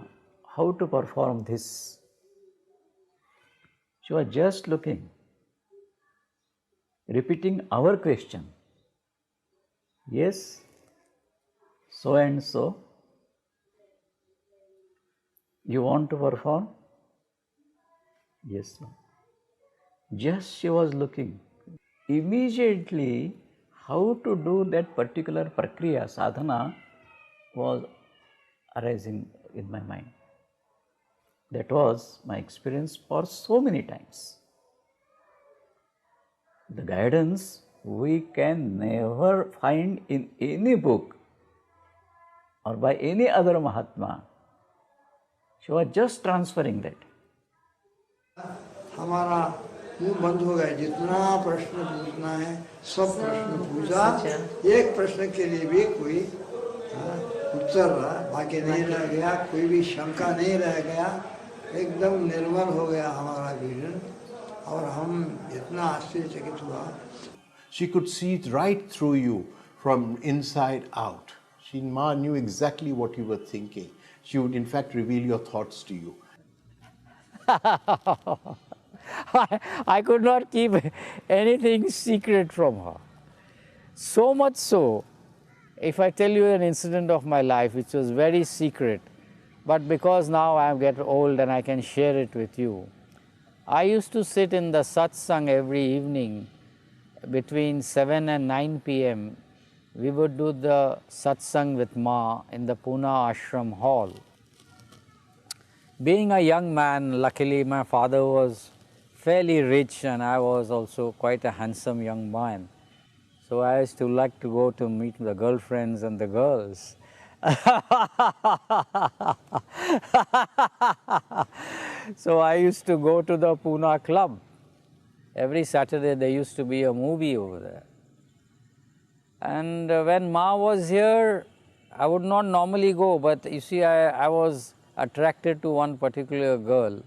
how to perform this? She was just looking, repeating our question. Yes, so and so. You want to perform? Yes, no. Just she was looking. Immediately, how to do that particular prakriya, sadhana, was arising in my mind. That was my experience for so many times. The guidance we can never find in any book or by any other Mahatma. She was just transferring that. हमारा मुंह बंद हो गया, जितना प्रश्न पूछना है सब प्रश्न पूछा, एक प्रश्न के लिए भी कोई उत्तर रहा, बाकी नहीं रह गया, कोई भी शंका नहीं रह गया, एकदम निर्मल हो गया हमारा विजन और हम इतना आश्चर्यचकित हुआ. She could see it right through you from inside out. Ma knew exactly what you were thinking. She would in fact reveal your thoughts to you. I could not keep anything secret from her. So much so, if I tell you an incident of my life which was very secret, but because now I get old and I can share it with you, I used to sit in the satsang every evening between 7 and 9 p.m. We would do the satsang with Ma in the Pune Ashram hall. Being a young man, luckily my father was fairly rich and I was also quite a handsome young man. So I used to like to go to meet the girlfriends and the girls. So I used to go to the Pune club. Every Saturday there used to be a movie over there. And when Ma was here, I would not normally go, but you see, I was attracted to one particular girl.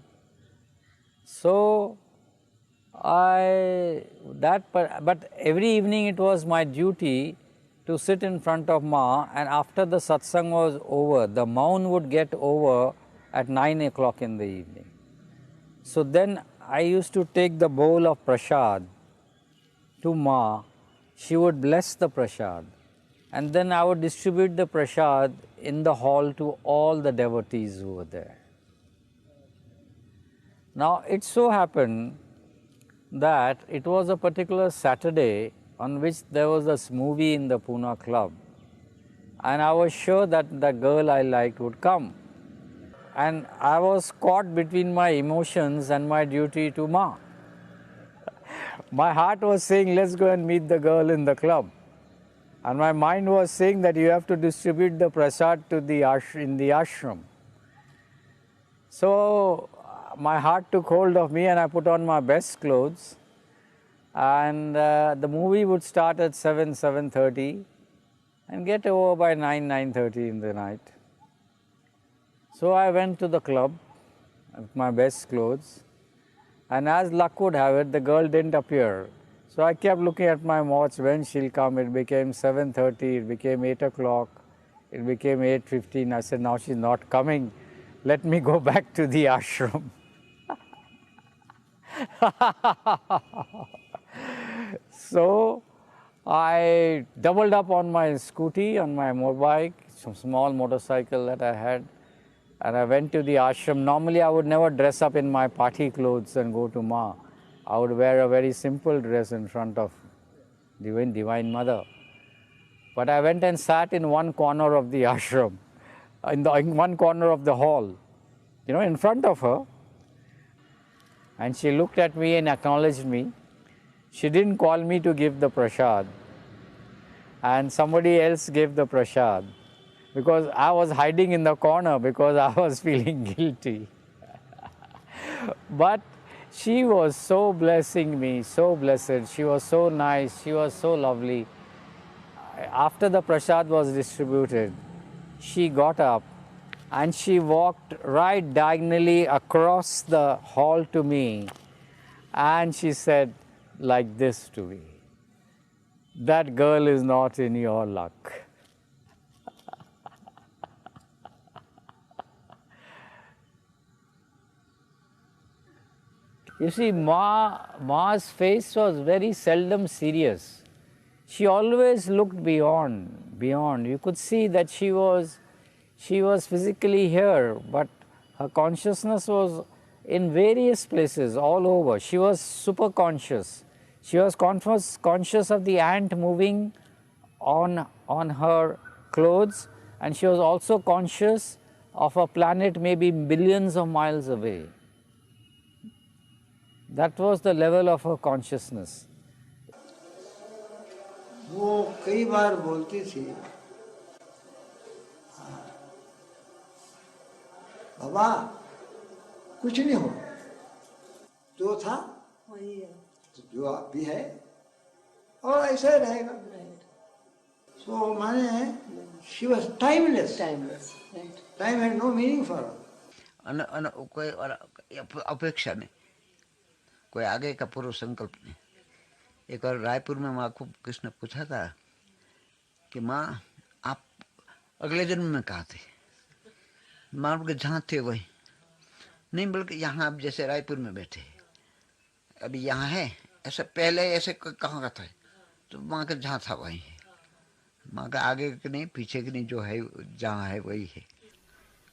So but every evening it was my duty to sit in front of Ma, and after the satsang was over, the maun would get over at 9 o'clock in the evening. So then I used to take the bowl of prasad to Ma. She would bless the prasad, and then I would distribute the prasad in the hall to all the devotees who were there. Now it so happened that it was a particular Saturday on which there was this movie in the Pune club, and I was sure that the girl I liked would come. And I was caught between my emotions and my duty to Ma. My heart was saying, let's go and meet the girl in the club. And my mind was saying that you have to distribute the prasad to in the ashram. So my heart took hold of me and I put on my best clothes. And the movie would start at 7:30 and get over by 9:30 in the night. So I went to the club with my best clothes. And as luck would have it, the girl didn't appear. So I kept looking at my watch, when she'll come. It became 7:30, it became 8 o'clock, it became 8:15. I said, now she's not coming. Let me go back to the ashram. So I doubled up on my scooty, on my motorbike, some small motorcycle that I had. And I went to the ashram. Normally I would never dress up in my party clothes and go to Ma. I would wear a very simple dress in front of Divine Mother. But I went and sat in one corner of the ashram, in one corner of the hall, in front of her. And she looked at me and acknowledged me. She didn't call me to give the prasad, and somebody else gave the prasad, because I was hiding in the corner because I was feeling guilty. But she was so blessing me, so blessed. She was so nice, she was so lovely. After the prasad was distributed, she got up and she walked right diagonally across the hall to me, and she said like this to me, "That girl is not in your luck." You see, Ma's face was very seldom serious. She always looked beyond. You could see that she was physically here, but her consciousness was in various places all over. She was super conscious. She was conscious of the ant moving on her clothes, and she was also conscious of a planet maybe billions of miles away. That was the level of her consciousness. वो कई बार बोलती थी, बाबा कुछ नहीं हो, जो था वही है, जो आप भी है और ऐसा ही रहेगा. So माने she was timeless. Time had no meaning for her. कोई अपेक्षा नहीं, कोई आगे का पूर्व संकल्प नहीं. एक बार रायपुर में माँ को किसी ने पूछा था कि माँ आप अगले जन्म में कहाँ थे? माँ बोले जहाँ थे वही नहीं, बल्कि यहाँ आप जैसे रायपुर में बैठे अभी यहाँ है, ऐसे पहले ऐसे कहाँ का था? तो माँ का जहाँ था वही है. माँ का आगे की नहीं पीछे की नहीं, जो है जहाँ है वही है.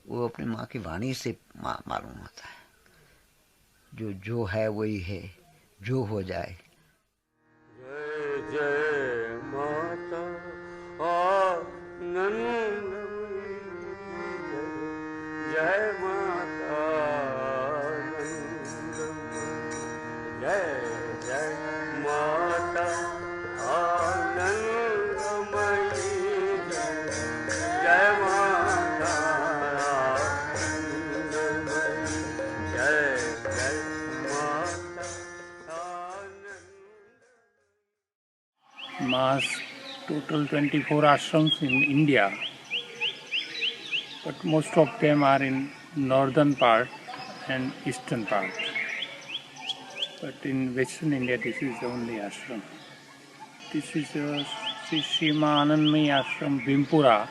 वो अपनी माँ की वाणी से मालूम होता है, जो है वही है, जो हो जाए. जय माता आनंद जय माता आनंद जय जय माता आनंद जय माता आनंद जय जय माता. Ma's total 24 ashrams in India, but most of them are in northern part and eastern part. But in western India, this is the only ashram. This is Sri Ramana Maharshi ashram, Bimpura,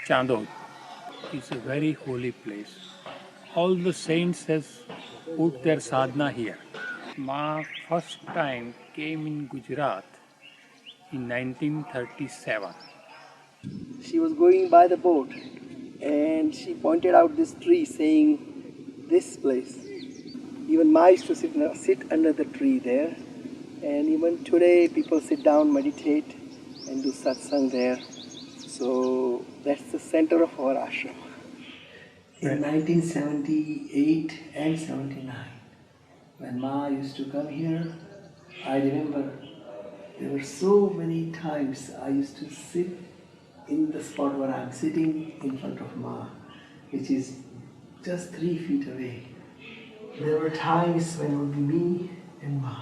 Chandod. It's a very holy place. All the saints has put their sadhana here. Ma first time came in Gujarat in 1937. She was going by the boat and she pointed out this tree saying, "This place." Even Ma used to sit under the tree there, and even today people sit down, meditate and do satsang there. So that's the center of our ashram. In 1978 and 79, when Ma used to come here, I remember there were so many times I used to sit in the spot where I'm sitting in front of Ma, which is just 3 feet away. There were times when it would be me and Ma.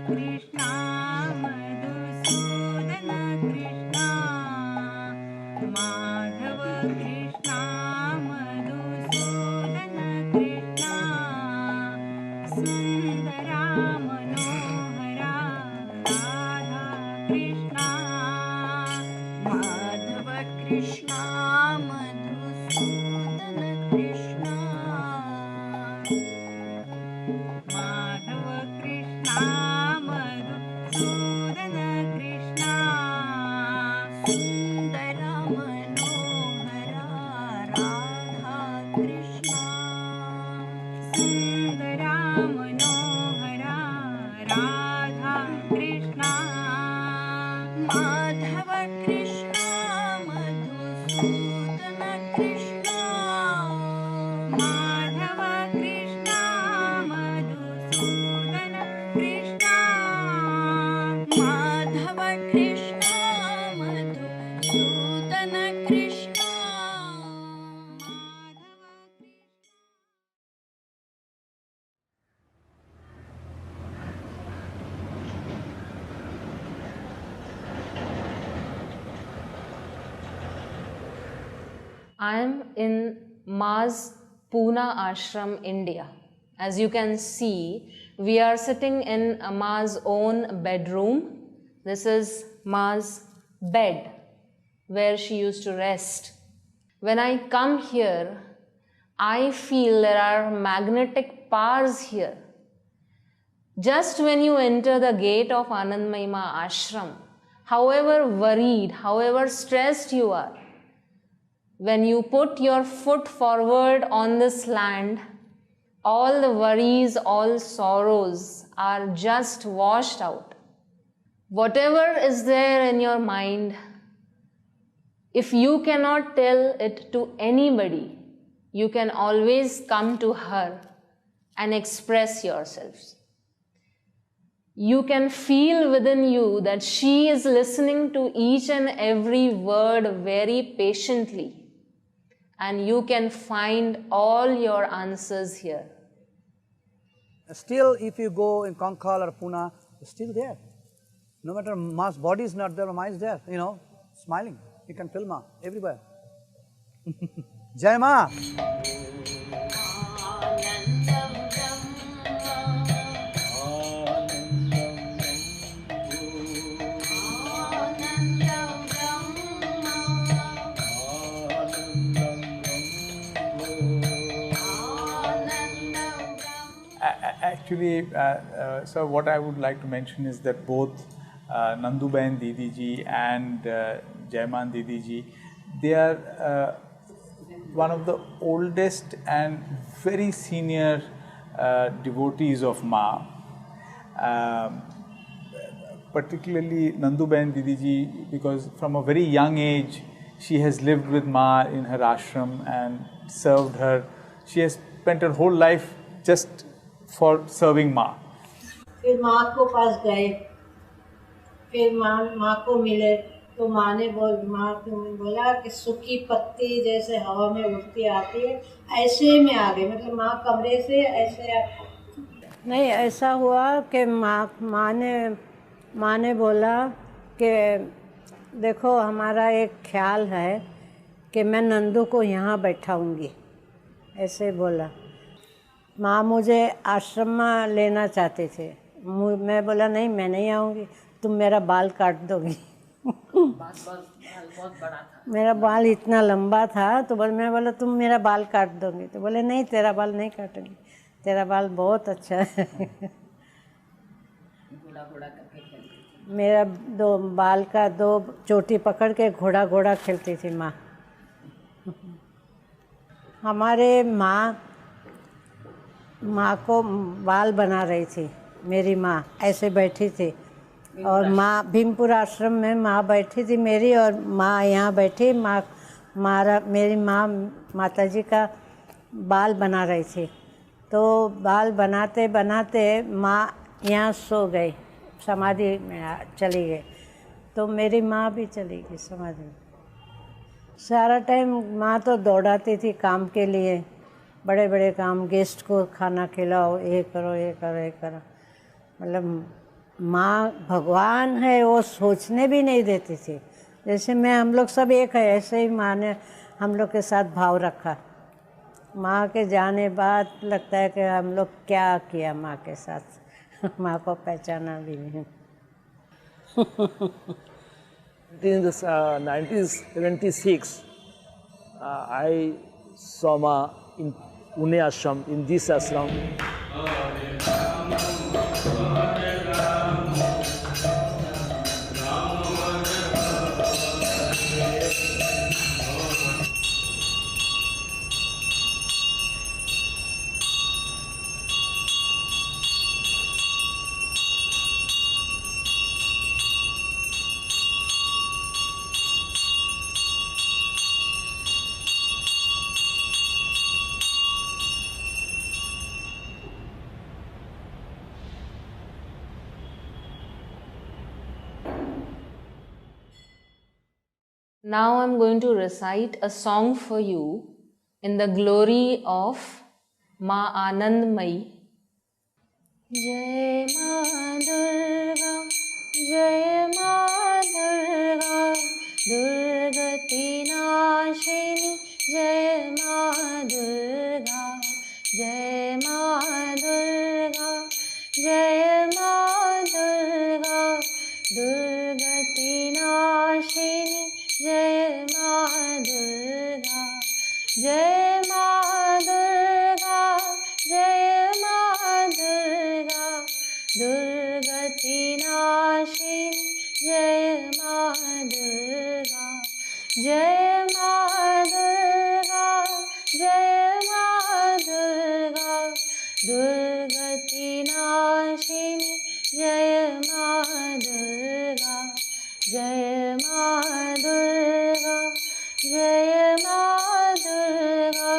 Krishna I am in Ma's Pune ashram, India. As you can see, we are sitting in Ma's own bedroom. This is Ma's bed where she used to rest. When I come here, I feel there are magnetic powers here. Just when you enter the gate of Ananda Mayi Ma ashram, however worried, however stressed you are, when you put your foot forward on this land, all the worries, all sorrows are just washed out. Whatever is there in your mind, if you cannot tell it to anybody, you can always come to her and express yourselves. You can feel within you that she is listening to each and every word very patiently, and you can find all your answers here. Still, if you go in Konkan or Pune, it's still there. No matter Ma's body is not there, Ma is there, you know, smiling. You can feel Ma everywhere. Jai Ma! Actually, so what I would like to mention is that both Nandubain Didiji and Jaiman Didiji, they are one of the oldest and very senior devotees of Ma. Particularly Nandubain Didiji, because from a very young age she has lived with Ma in her ashram and served her. She has spent her whole life just for serving Ma. फिर माँ को पास गए, फिर माँ को मिले तो माँ ने बोला कि सूखी पत्ती जैसे हवा में उड़ती आती है, ऐसे में आ गई, मतलब माँ कमरे से ऐसे नहीं, ऐसा हुआ कि माँ ने बोला कि देखो हमारा एक ख्याल है कि मैं नंदू को यहाँ बैठाऊंगी, ऐसे बोला। माँ मुझे आश्रम में लेना चाहते थे, मैं बोला नहीं, मैं नहीं आऊँगी, तुम मेरा बाल काट दोगी। बहुत बड़ा था, मेरा बाल इतना लंबा था, तो मैं बोला तुम मेरा बाल काट दोगी, तो बोले नहीं, तेरा बाल नहीं काटूंगी, तेरा बाल बहुत अच्छा है। मेरा दो बाल का दो चोटी पकड़ के घोड़ा खेलती थी माँ। हमारे माँ को बाल बना रही थी, मेरी माँ ऐसे बैठी थी, और माँ भीमपुर आश्रम में माँ बैठी थी मेरी, और माँ यहाँ बैठी, मेरी माँ माताजी का बाल बना रही थी। तो बाल बनाते बनाते माँ यहाँ सो गई, समाधि में चली गई, तो मेरी माँ भी चली गई समाधि में। सारा टाइम माँ तो दौड़ाती थी काम के लिए, बड़े बड़े काम, गेस्ट को खाना खिलाओ, ये करो ये करो ये करो, मतलब माँ भगवान है वो सोचने भी नहीं देती थी। जैसे हम लोग सब एक है, ऐसे ही माँ ने हम लोग के साथ भाव रखा। माँ के जाने बाद लगता है कि हम लोग क्या किया माँ के साथ, माँ को पहचाना भी नहीं। In this 1976, I saw Ma in Pune ashram, in this ashram. Now I'm going to recite a song for you in the glory of Ma Ananda Mayi. Jai Ma Durga, Jai Ma Durga, Durgati Nashini, Jai दुर्गति नाशिनी जय माँ दुर्गा, जय माँ दुर्गा, जय माँ दुर्गा, दुर्गति नाशिनी जय माँ दुर्गा, जय माँ दुर्गा, जय माँ दुर्गा, दुर्गति नाशिनी जय माँ दुर्गा, जय माँ दुर्गा, जय माँ दुर्गा,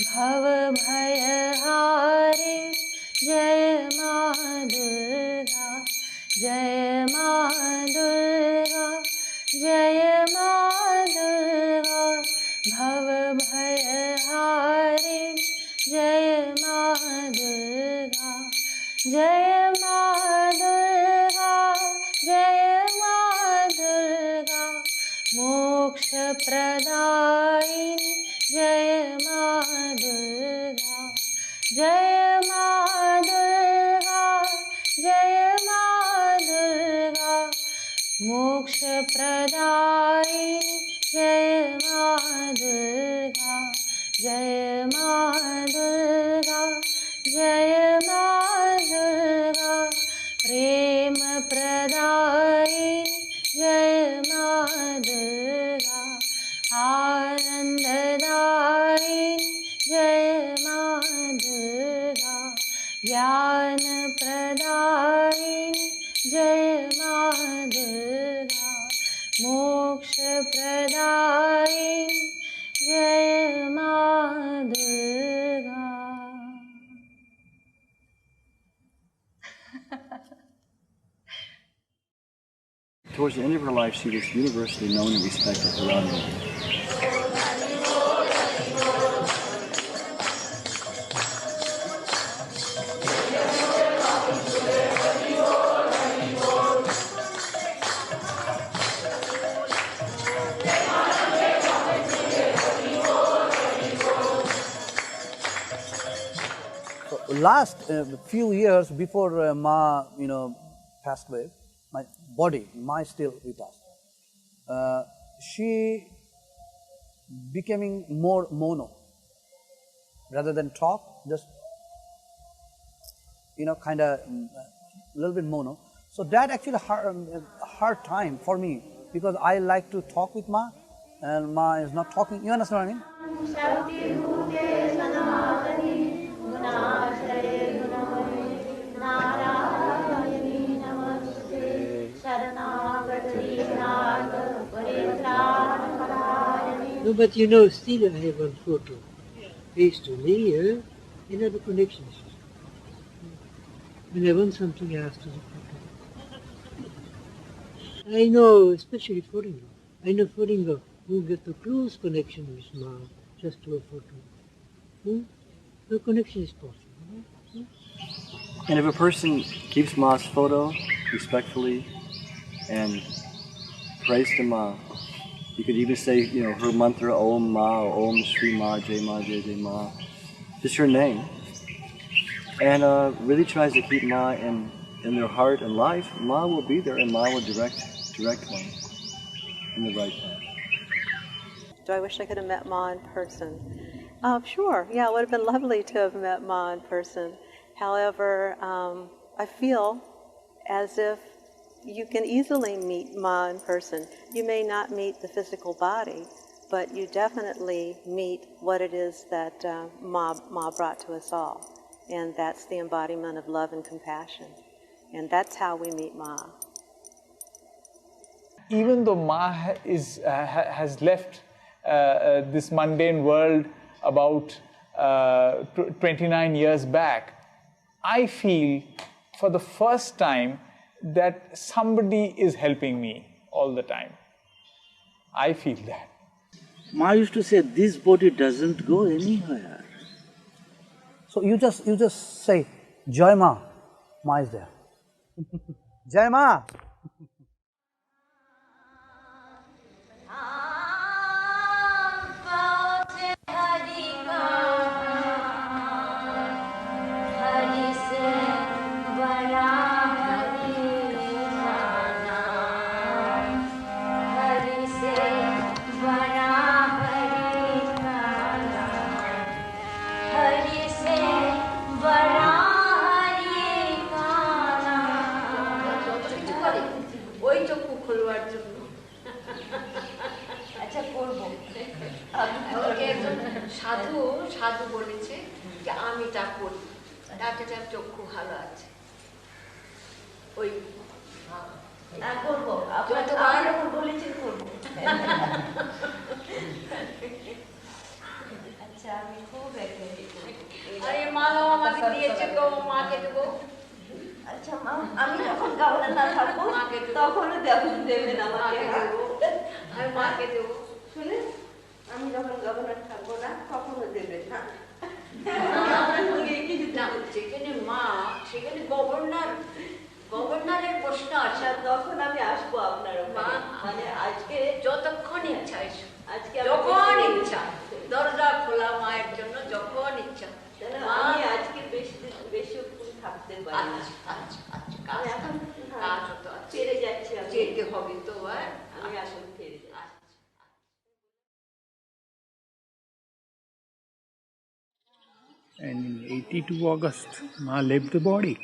भव भय हारी जय माँ दुर्गा, जय माँ दुर्गा, जय माँ दुर्गा, भव भय हारी जय माँ दुर्गा, जय माँ दुर्गा, जय माँ दुर्गा, मोक्ष प्रदायिनी जय माँ दुर्गा, जय माँ दुर्गा, जय माँ दुर्गा, मोक्ष प्रदायिनी जय माँ दुर्गा, जय माँ दुर्गा, जय माँ दुर्गा, प्रेम प्रदायिनी जय माँ दुर्गा, आनंददायिनी जय माँ दुर्गा, ज्ञान प्रदायिनी जय माँ दुर्गा, मोक्ष प्रदायिनी जय माँ Durga. Towards the end of her life, she was universally known and respected around the world. Last few years before Ma, passed away, my body, Ma is still with us. She becoming more mono, rather than talk, just kind of a little bit mono. So that actually hard time for me, because I like to talk with Ma, and Ma is not talking. You understand what I mean? No, but still I have one photo. Face to me, another connection. When I want something, I ask to the photo. I know, especially foreigner. I know foreigner who get a close connection with Ma, just to a photo. The connection is possible. And if a person keeps Ma's photo respectfully and prays to Ma, you could even say, her mantra, Om Ma, or Om Sri Ma, Jai Ma, Jai Jai Ma, just her name, and really tries to keep Ma in their heart and life. Ma will be there, and Ma will direct one in the right path. Do I wish I could have met Ma in person? Sure, yeah, it would have been lovely to have met Ma in person. However, I feel as if you can easily meet Ma in person. You may not meet the physical body, but you definitely meet what it is that Ma brought to us all. And that's the embodiment of love and compassion. And that's how we meet Ma. Even though Ma has left this mundane world about 29 years back, I feel for the first time that somebody is helping me all the time. I feel that. Ma used to say, this body doesn't go anywhere. So you just say, Jai Ma, Ma is there. Jai Ma. দেওয়ার জন্য। আচ্ছা করব। ওকে একজন সাধু বলেছে যে আমি তা করব, তাতে তার চক্ষু ভালো আছে। ওই করবো, আপনার যখন বলেছেন করবো। আচ্ছা আমি খুব আরে মাও আমাকে দিয়েছে, গো মাকে দেবো। আচ্ছা মা, আমি যখন গাওয়া না থাকবো তখনও দেবেন আমাকে। আমি মাকে দেবো। শুনে আমি যখন গভর্নর থাকবো না তখনও দেবেন না। যেখানে মা সেখানে গভর্নরের প্রশ্ন আসা, তখন আমি আসবো আপনার মানে আজকে যতক্ষণ ইচ্ছা এসো, আজকে যখন ইচ্ছা, দরজা খোলা মায়ের জন্য যখন ইচ্ছা। আমি আজকে বেশিক্ষণ থাকতে পারি। আমি এখন কাজ হতো, ফিরে যাচ্ছি, যেতে হবে তো। আমি এখন ফিরে যাচ্ছি। And in 82 August, Ma left the body.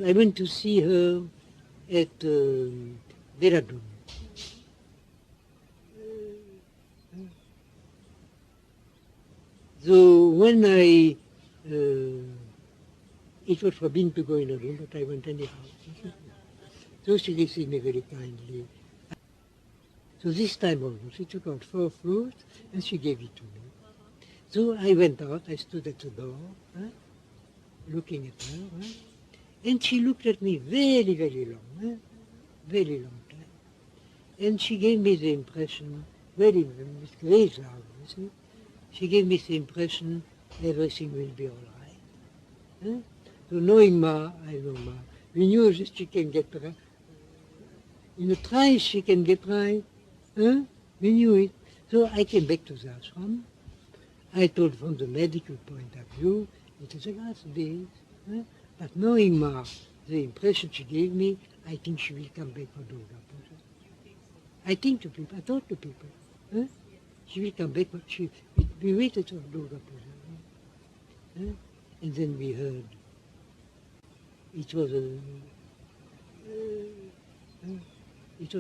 I went to see her at Dehradun. So when it was forbidden to go in a room, but I went anyhow. So she received me very kindly. So this time also, she took out 4 fruits and she gave it to me. So I went out, I stood at the door, looking at her, and she looked at me very, very long, very long time. And she gave me the impression, with great love, you see, she gave me the impression everything will be all right. So knowing Ma, I know Ma. We knew that she can get right. In a trice she can get right. We knew it. So I came back to the ashram. I told from the medical point of view, it is a last days. But knowing Ma, the impression she gave me, I think she will come back for Durga Puja. I think to people, I thought to people, she will come back, but we waited for Durga Puja. And then we heard, it was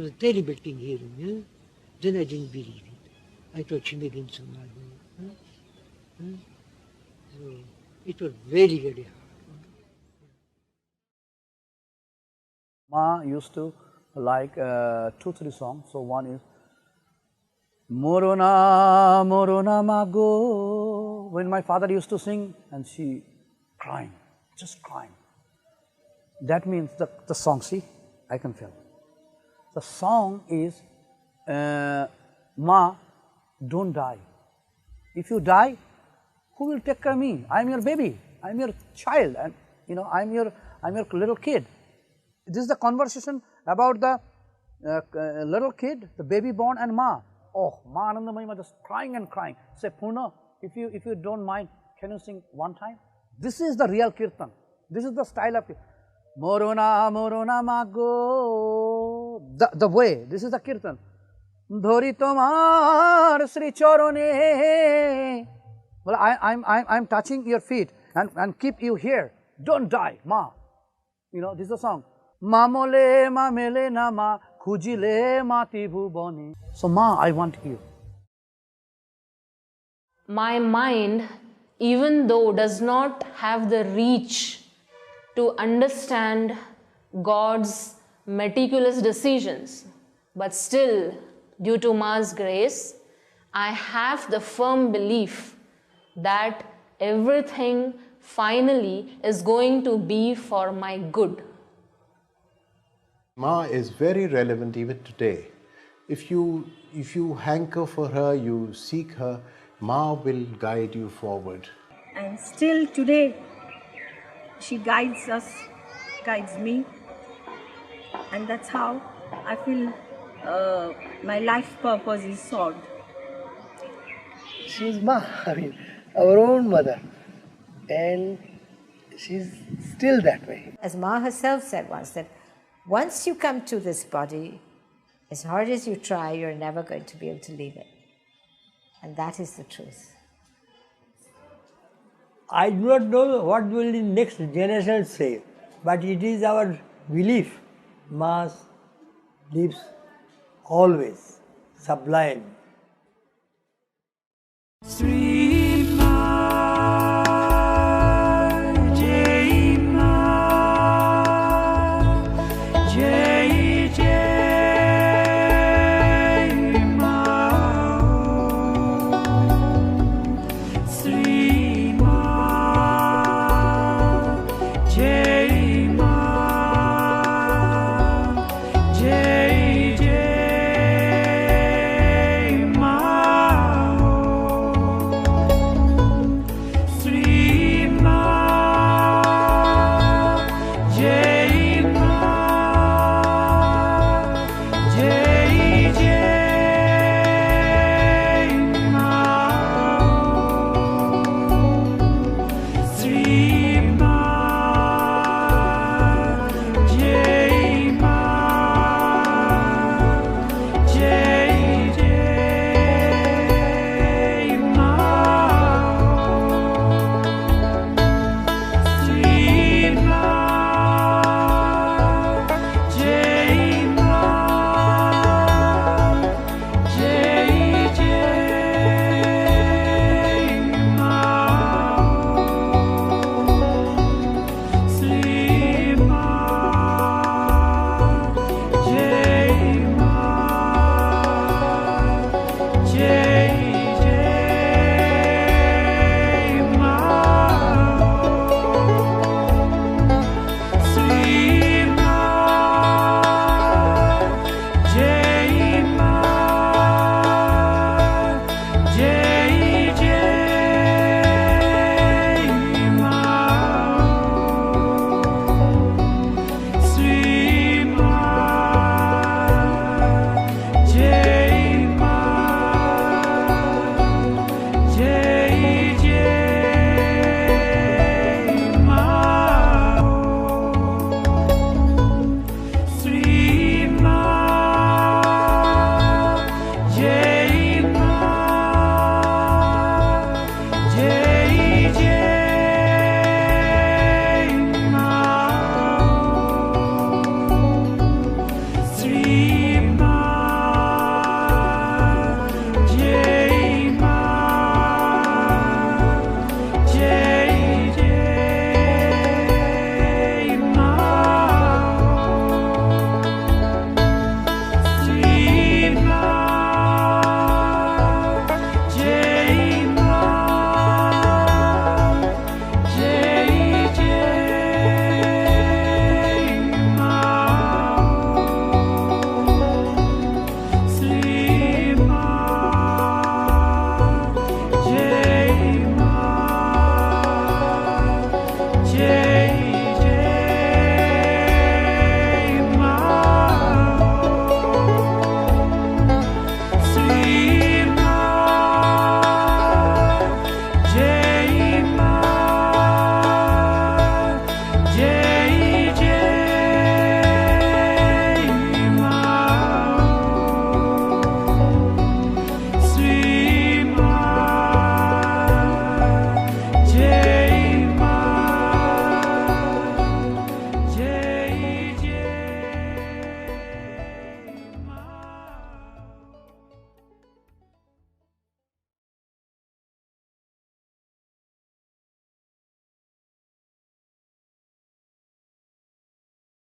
a terrible thing hearing. Then I didn't believe it. I thought she made him Samadhi. So it was very, very hard. Ma used to like 2-3 songs. So one is Morona, Morona Mago. When my father used to sing and she crying, just crying. That means the song, see, I can feel. The song is Ma, don't die. If you die, who will take care of me? I'm your baby, I'm your child, and I'm your little kid. This is the conversation about the little kid, the baby born, and Ma. Oh, Ma Ananda Mayi Mâ just crying and crying. Say, Purna, if you don't mind, can you sing one time? This is the real kirtan. This is the style of kirtan. Morona, Morona Mago. The way, this is the kirtan. Dhori tomar Sri Charone. Well, I'm touching your feet and keep you here. Don't die, Ma. This is the song. Mamole mamele nama khujile mati bhubani. So Ma, I want you. My mind even though does not have the reach to understand God's meticulous decisions, but still, due to Ma's grace, I have the firm belief that everything finally is going to be for my good. Ma is very relevant even today. If you hanker for her, you seek her, Ma will guide you forward. And still today, she guides us, guides me, and that's how I feel my life purpose is solved. She's Ma, I mean, our own mother, and she's still that way. As Ma herself said once, that once you come to this body, as hard as you try, you're never going to be able to leave it. And that is the truth. I do not know what will the next generation say, but it is our belief. Ma lives always sublime.